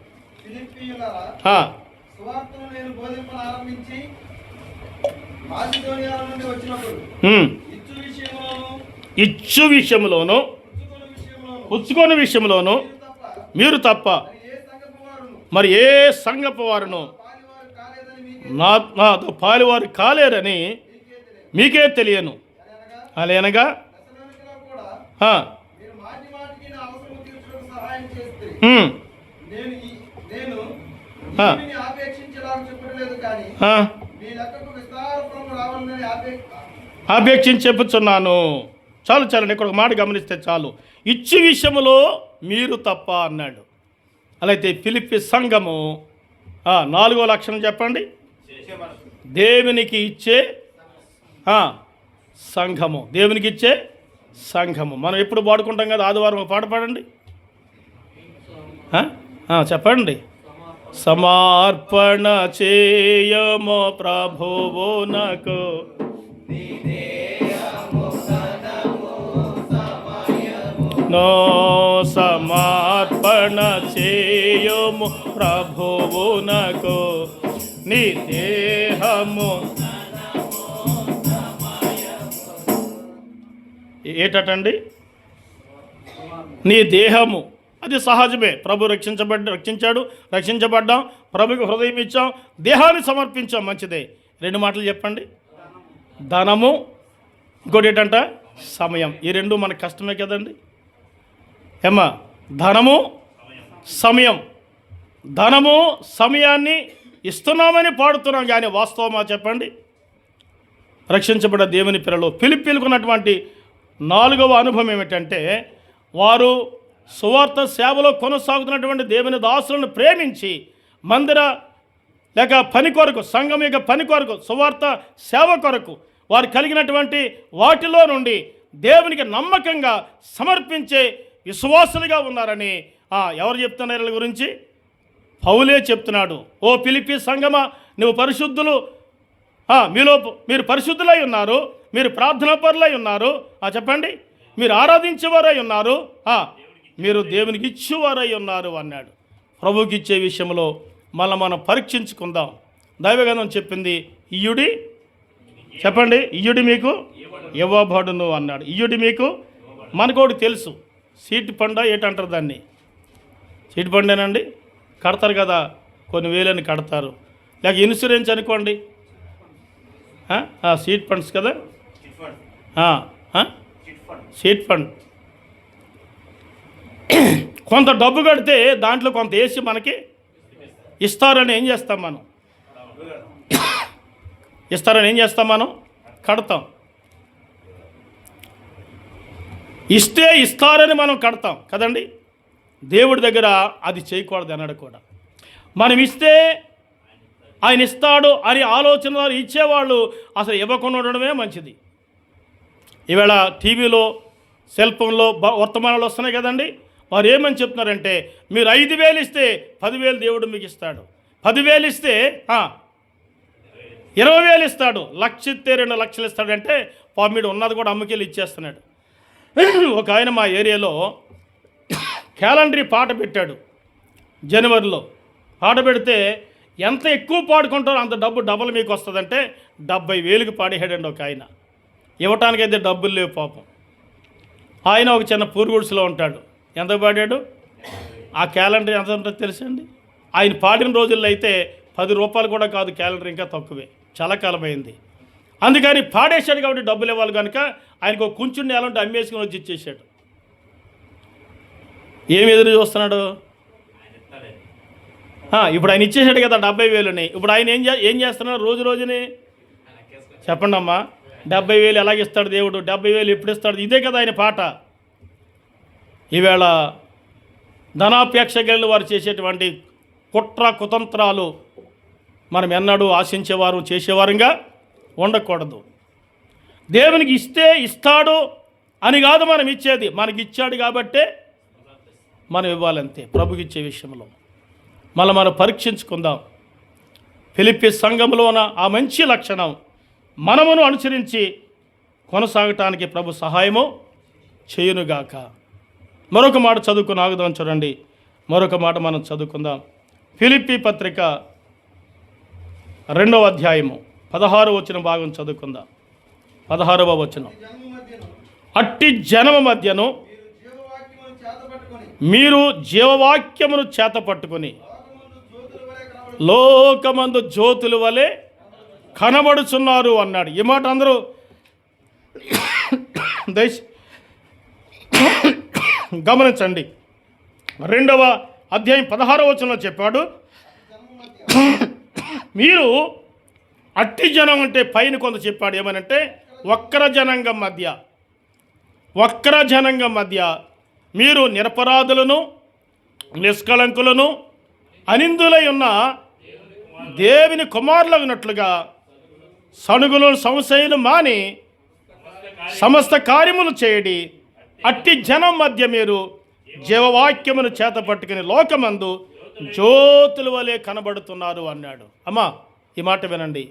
ఇచ్చు విషయంలోను పుచ్చుకొని విషయంలోను మీరు తప్ప మరి ఏ సంఘపు వారును నాతో పాలివారు కాలేరని మీకే తెలియను. అలేనగా ఆపేక్షించి చెప్పుచున్నాను. చాలు చాలండి, ఇక్కడ ఒక మాట గమనిస్తే చాలు. ఇచ్చి విషయంలో మీరు తప్ప అన్నాడు. అలా అయితే ఫిలిప్పీ సంఘము 4వ లక్షణం చెప్పండి, దేవునికి ఇచ్చే సంఘము. దేవునికి ఇచ్చే సంఘము. మనం ఎప్పుడు పాడుకుంటాం కదా, ఆదివారం ఒక పాట పాడండి, చెప్పండి. సమర్పణ చేయమో ప్రభువునకు నో సమర్పణ చేయము ప్రభువునకు నీ దేహము. ఏటండి? నీ దేహము. అది సహజమే. ప్రభు రక్షించాడు, రక్షించబడ్డాం, ప్రభుకి హృదయం ఇచ్చాం, దేహాన్ని సమర్పించాం, మంచిదే. 2 మాటలు చెప్పండి, ధనము, ఇంకోటి ఏంటంట సమయం. ఈ 2 మనకు కష్టమే కదండి. ఏమ్మా? ధనము, సమయం, ధనము సమయాన్ని ఇస్తున్నామని పాడుతున్నాం, కానీ వాస్తవమా చెప్పండి? రక్షించబడ్డ దేవుని పిల్లలు ఫిలిప్పీలకున్నటువంటి 4వ అనుభవం ఏమిటంటే, వారు సువార్త సేవలో కొనసాగుతున్నటువంటి దేవుని దాసులను ప్రేమించి మందిర లేక పని కొరకు, సంఘం యొక్క పని కొరకు, సువార్త సేవ కొరకు వారు కలిగినటువంటి వాటిలో నుండి దేవునికి నమ్మకంగా సమర్పించే విశ్వాసులుగా ఉన్నారని ఎవరు చెప్తున్నారు వీళ్ళ గురించి? పౌలే చెప్తున్నాడు. ఓ ఫిలిప్పీ సంఘమా, నువ్వు పరిశుద్ధులు, మీరు పరిశుద్ధులై ఉన్నారు, మీరు ప్రార్థనాపరులై ఉన్నారు, చెప్పండి, మీరు ఆరాధించేవారై ఉన్నారు, మీరు దేవునికి ఇచ్చేవారై ఉన్నారు అన్నాడు. ప్రభుకి ఇచ్చే విషయంలో మనం పరీక్షించుకుందాం. దైవగ్రంథం చెప్పింది, ఇయ్యుడి, చెప్పండి, ఇయ్యుడి మీకు ఇవ్వబడును అన్నాడు. ఇయ్యుడి మీకు, మనకోటి తెలుసు, సీట్ పండ ఏటంటారు దాన్ని, సీట్ పండేనండి, కడతారు కదా, కొన్ని వేలని కడతారు. లేక ఇన్సూరెన్స్ అనుకోండి, సీట్ ఫండ్స్ కదా, సీట్ ఫండ్. కొంత డబ్బు కడితే దాంట్లో కొంత వేసి మనకి ఇస్తారని ఏం చేస్తాం మనం? ఇస్తారని ఏం చేస్తాం మనం? కడతాం. ఇస్తే ఇస్తారని మనం కడతాం కదండి. దేవుడి దగ్గర అది చేయకూడదు అన్నాడు కూడా. మనం ఇస్తే ఆయన ఇస్తాడు అని ఆలోచన ఇచ్చేవాళ్ళు అసలు ఇవ్వకుండా ఉండడమే మంచిది. ఈవేళ టీవీలో, సెల్ ఫోన్లో వర్తమానాలు వస్తున్నాయి కదండి. వారు ఏమని చెప్తున్నారంటే, మీరు 5,000 ఇస్తే 10,000 దేవుడు మీకు ఇస్తాడు, 10,000 ఇస్తే 20,000 ఇస్తాడు, 1,00,000 ఇస్తే 2,00,000 ఇస్తాడంటే పాపం ఉన్నది కూడా అమ్మకెళ్ళి ఇచ్చేస్తున్నాడు. ఒక ఆయన మా ఏరియాలో క్యాలెండరీ పాట పెట్టాడు. జనవరిలో పాట పెడితే ఎంత ఎక్కువ పాడుకుంటారో అంత డబ్బు డబల్ మీకు వస్తుందంటే 70,000కి పాడేసాడండి ఒక ఆయన. ఇవ్వటానికైతే డబ్బులు లేవు పాపం. ఆయన ఒక చిన్న పూరుగుడిసెలో ఉంటాడు. ఎంత పాడాడు? ఆ క్యాలెండర్ ఎంత ఉంటుందో తెలుసండి? ఆయన పాడిన రోజుల్లో అయితే 10 రూపాయలు కూడా కాదు, క్యాలెండర్ ఇంకా తక్కువే, చాలా కాలమైంది. అందుకని పాడేశాడు కాబట్టి డబ్బులు ఇవ్వాలి కనుక ఆయనకు ఒక కొంచెం నేలంటే అమ్మేసుకుని వచ్చి ఇచ్చేసాడు. ఏమి ఎదురు చూస్తున్నాడు? ఇప్పుడు ఆయన ఇచ్చేసాడు కదా 70,000ని. ఇప్పుడు ఆయన ఏం చేస్తున్నాడు రోజు రోజుని? చెప్పండి అమ్మా, 70,000 ఎలాగిస్తాడు దేవుడు? 70,000 ఎప్పుడు ఇస్తాడు? ఇదే కదా ఆయన పాట. ఈవేళ ధనాపేక్ష కలిగిన వారు చేసేటువంటి కుట్ర కుతంత్రాలు మనం ఎన్నడూ ఆశించేవారు, చేసేవారుగా ఉండకూడదు. దేవునికి ఇస్తే ఇస్తాడు అని కాదు మనం ఇచ్చేది, మనకి ఇచ్చాడు కాబట్టే మనం ఇవ్వాలంతే. ప్రభుకి ఇచ్చే విషయంలో మనం పరీక్షించుకుందాం. ఫిలిప్పీ సంఘంలోన ఆ మంచి లక్షణం మనమును అనుసరించి కొనసాగటానికి ప్రభు సహాయము చేయునుగాక. మరొక మాట చదువుకుని ఆగుదాం. చూడండి, మరొక మాట మనం చదువుకుందాం. ఫిలిప్పీ పత్రిక 2వ అధ్యాయము 16వ వచనం భాగం చదువుకుందాం. 16వ వచనం, అట్టి జనము మధ్యను మీరు జీవవాక్యమును చేతపట్టుకొని లోకమందు జ్యోతుల వలె కనబడుచున్నారు అన్నాడు. ఈ మాట అందరూ గమనించండి. 2వ అధ్యాయం 16వ వచనంలో చెప్పాడు, మీరు అట్టి జనం అంటే పైన కొంత చెప్పాడు. ఏమనంటే వక్ర జనాంగం మధ్య మీరు నిరపరాధులను, నిష్కళంకులను, అనిందులై ఉన్న దేవుని కుమారులగినట్లుగా సణుగులను సంశయాలు మాని సమస్త కార్యములు చేయడి. అట్టి జనం మధ్య మీరు జీవవాక్యమును చేతపట్టుకుని లోకమందు జ్యోతుల వలె కనబడుతున్నారు అన్నాడు. అమ్మా, ఈ మాట వినండి.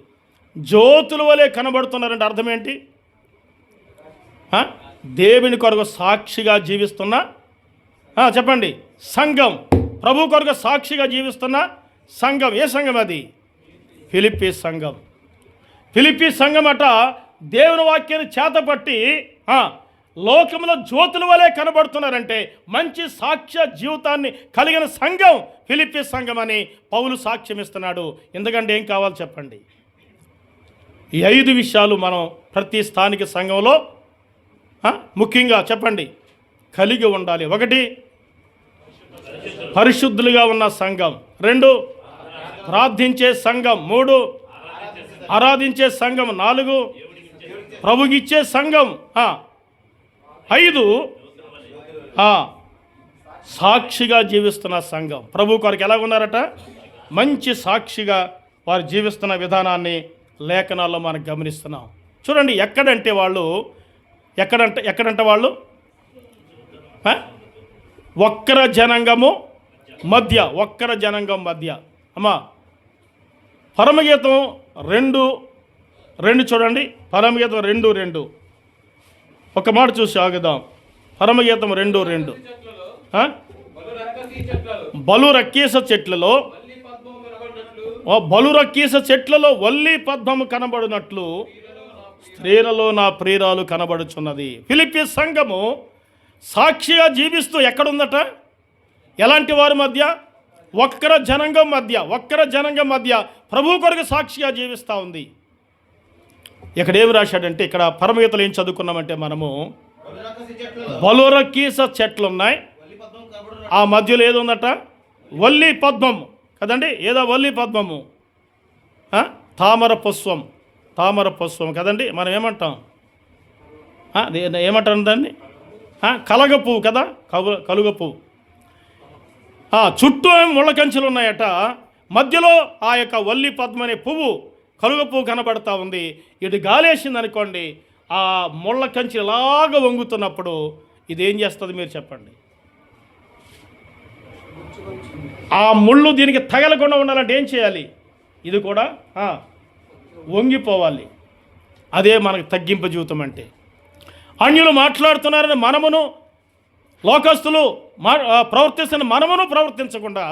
జ్యోతుల వలె కనబడుతున్నారంటే అర్థం ఏంటి? దేవుని కొరకు సాక్షిగా జీవిస్తున్న చెప్పండి సంఘం, ప్రభు కొరకు సాక్షిగా జీవిస్తున్న సంఘం. ఏ సంఘం అది? ఫిలిప్పీ సంఘం. ఫిలిప్పీ సంఘం అట దేవుని వాక్యాన్ని చేతపట్టి లోకంలో జ్యోతుల వలె కనబడుతున్నారంటే మంచి సాక్ష్య జీవితాన్ని కలిగిన సంఘం ఫిలిప్పీ సంఘం అని పౌలు సాక్ష్యం ఇస్తున్నాడు. ఎందుకంటే ఏం కావాలి చెప్పండి? ఈ 5 విషయాలు మనం ప్రతి స్థానిక సంఘంలో ముఖ్యంగా చెప్పండి కలిగి ఉండాలి. 1, పరిశుద్ధులుగా ఉన్న సంఘం. 2, ప్రార్థించే సంఘం. 3, ఆరాధించే సంఘం. 4, ప్రభుగిచ్చే సంఘం. 5, సాక్షిగా జీవిస్తున్న సంఘం. ప్రభు కొరకు ఎలా ఉన్నారట? మంచి సాక్షిగా వారు జీవిస్తున్న విధానాన్ని లేఖనాల్లో మనం గమనిస్తున్నాం. చూడండి, ఎక్కడంటే వాళ్ళు ఒక్కర జనాంగం మధ్య. అమ్మా, పరమగీతం 2:2 చూడండి. పరమగీతం 2:2 ఒక మాట చూసి ఆగుదాం. పరమగీతం 2:2 బలురక్కీస చెట్లలో వల్లి పద్మము కనబడినట్లు స్త్రీలలో నా ప్రియురాలు కనబడుచున్నది. ఫిలిప్పీ సంఘము సాక్షిగా జీవిస్తూ ఎక్కడుందట? ఎలాంటి వారి మధ్య? ఒక్కర జనాంగం మధ్య ప్రభు కొరకు సాక్షిగా జీవిస్తూ ఉంది. ఇక్కడ ఏమి రాశాడంటే, ఇక్కడ పరమగీతలు ఏం చదువుకున్నామంటే మనము బలురక్కీస చెట్లు ఉన్నాయి, ఆ మధ్యలో ఏది ఉందట? వల్లి పద్మము కదండి. ఏదో వల్లి పద్మము, తామర పుష్పం కదండి. మనం ఏమంటాం? ఏమంటాం దాన్ని? కలగ పువ్వు కదా, కలుగ పువ్వు. చుట్టూ ముళ్ళ కంచెలు ఉన్నాయట, మధ్యలో ఆ యొక్క వల్లి పద్మ అనే పువ్వు, కలుగ పువ్వు కనబడతా ఉంది. ఇటు గాలేసింది అనుకోండి, ఆ ముళ్ళ కంచె ఇలాగ వంగుతున్నప్పుడు ఇది ఏం చేస్తుంది మీరు చెప్పండి? ఆ ముళ్ళు దీనికి తగలకుండా ఉండాలంటే ఏం చేయాలి? ఇది కూడా వంగిపోవాలి. అదే మనకు తగ్గింపు జీవితం అంటే. అన్యులు మాట్లాడుతున్నారని మనమును, లోకస్తులు ప్రవర్తిస్తున్న మనమును ప్రవర్తించకుండా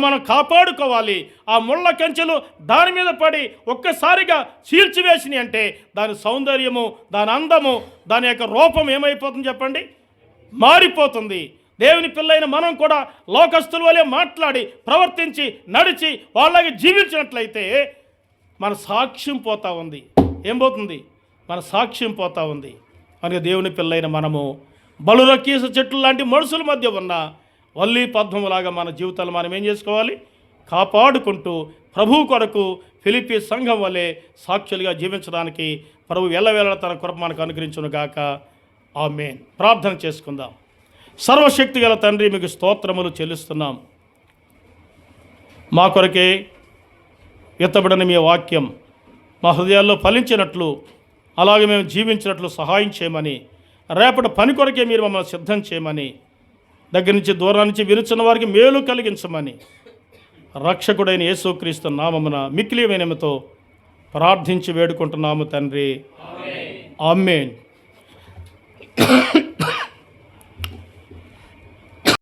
మనం కాపాడుకోవాలి. ఆ ముళ్ళ కంచెలు దాని మీద పడి ఒక్కసారిగా చీల్చివేసినాయి అంటే దాని సౌందర్యము, దాని అందము, దాని యొక్క రూపం ఏమైపోతుంది చెప్పండి? మారిపోతుంది. దేవుని పిల్లైన మనం కూడా లోకస్తుల వలె మాట్లాడి, ప్రవర్తించి, నడిచి వాళ్ళకి జీవించినట్లయితే మన సాక్ష్యం పోతా ఉంది. ఏం పోతుంది? మన సాక్ష్యం పోతా ఉంది. కనుక దేవుని పిల్లైన మనము బలురక్కీస చెట్లు లాంటి మనుషుల మధ్య ఉన్న వల్లి పద్మములాగా మన జీవితాలు మనం ఏం చేసుకోవాలి? కాపాడుకుంటూ ప్రభు కొరకు ఫిలిప్పీ సంఘం వలె సాక్షులుగా జీవించడానికి ప్రభు ఎల్లవేళ తన కృప మనకు అనుగ్రహించును గాక. ఆమేన్. ప్రార్థన చేసుకుందాం. సర్వశక్తి గల తండ్రి, మీకు స్తోత్రములు చెల్లిస్తున్నాం. మా కొరకే ఎత్తబడిన మీ వాక్యం మా హృదయాల్లో ఫలించినట్లు, అలాగే మేము జీవించినట్లు సహాయం చేయమని, రేపటి పని కొరకే మీరు మమ్మల్ని సిద్ధం చేయమని, దగ్గర నుంచి దూరం నుంచి వినుచున్న వారికి మేలు కలిగించమని, రక్షకుడైన యేసుక్రీస్తు నామమున మిక్కిలి వినయముతో ప్రార్థించి వేడుకుంటున్నాము తండ్రి. ఆమేన్.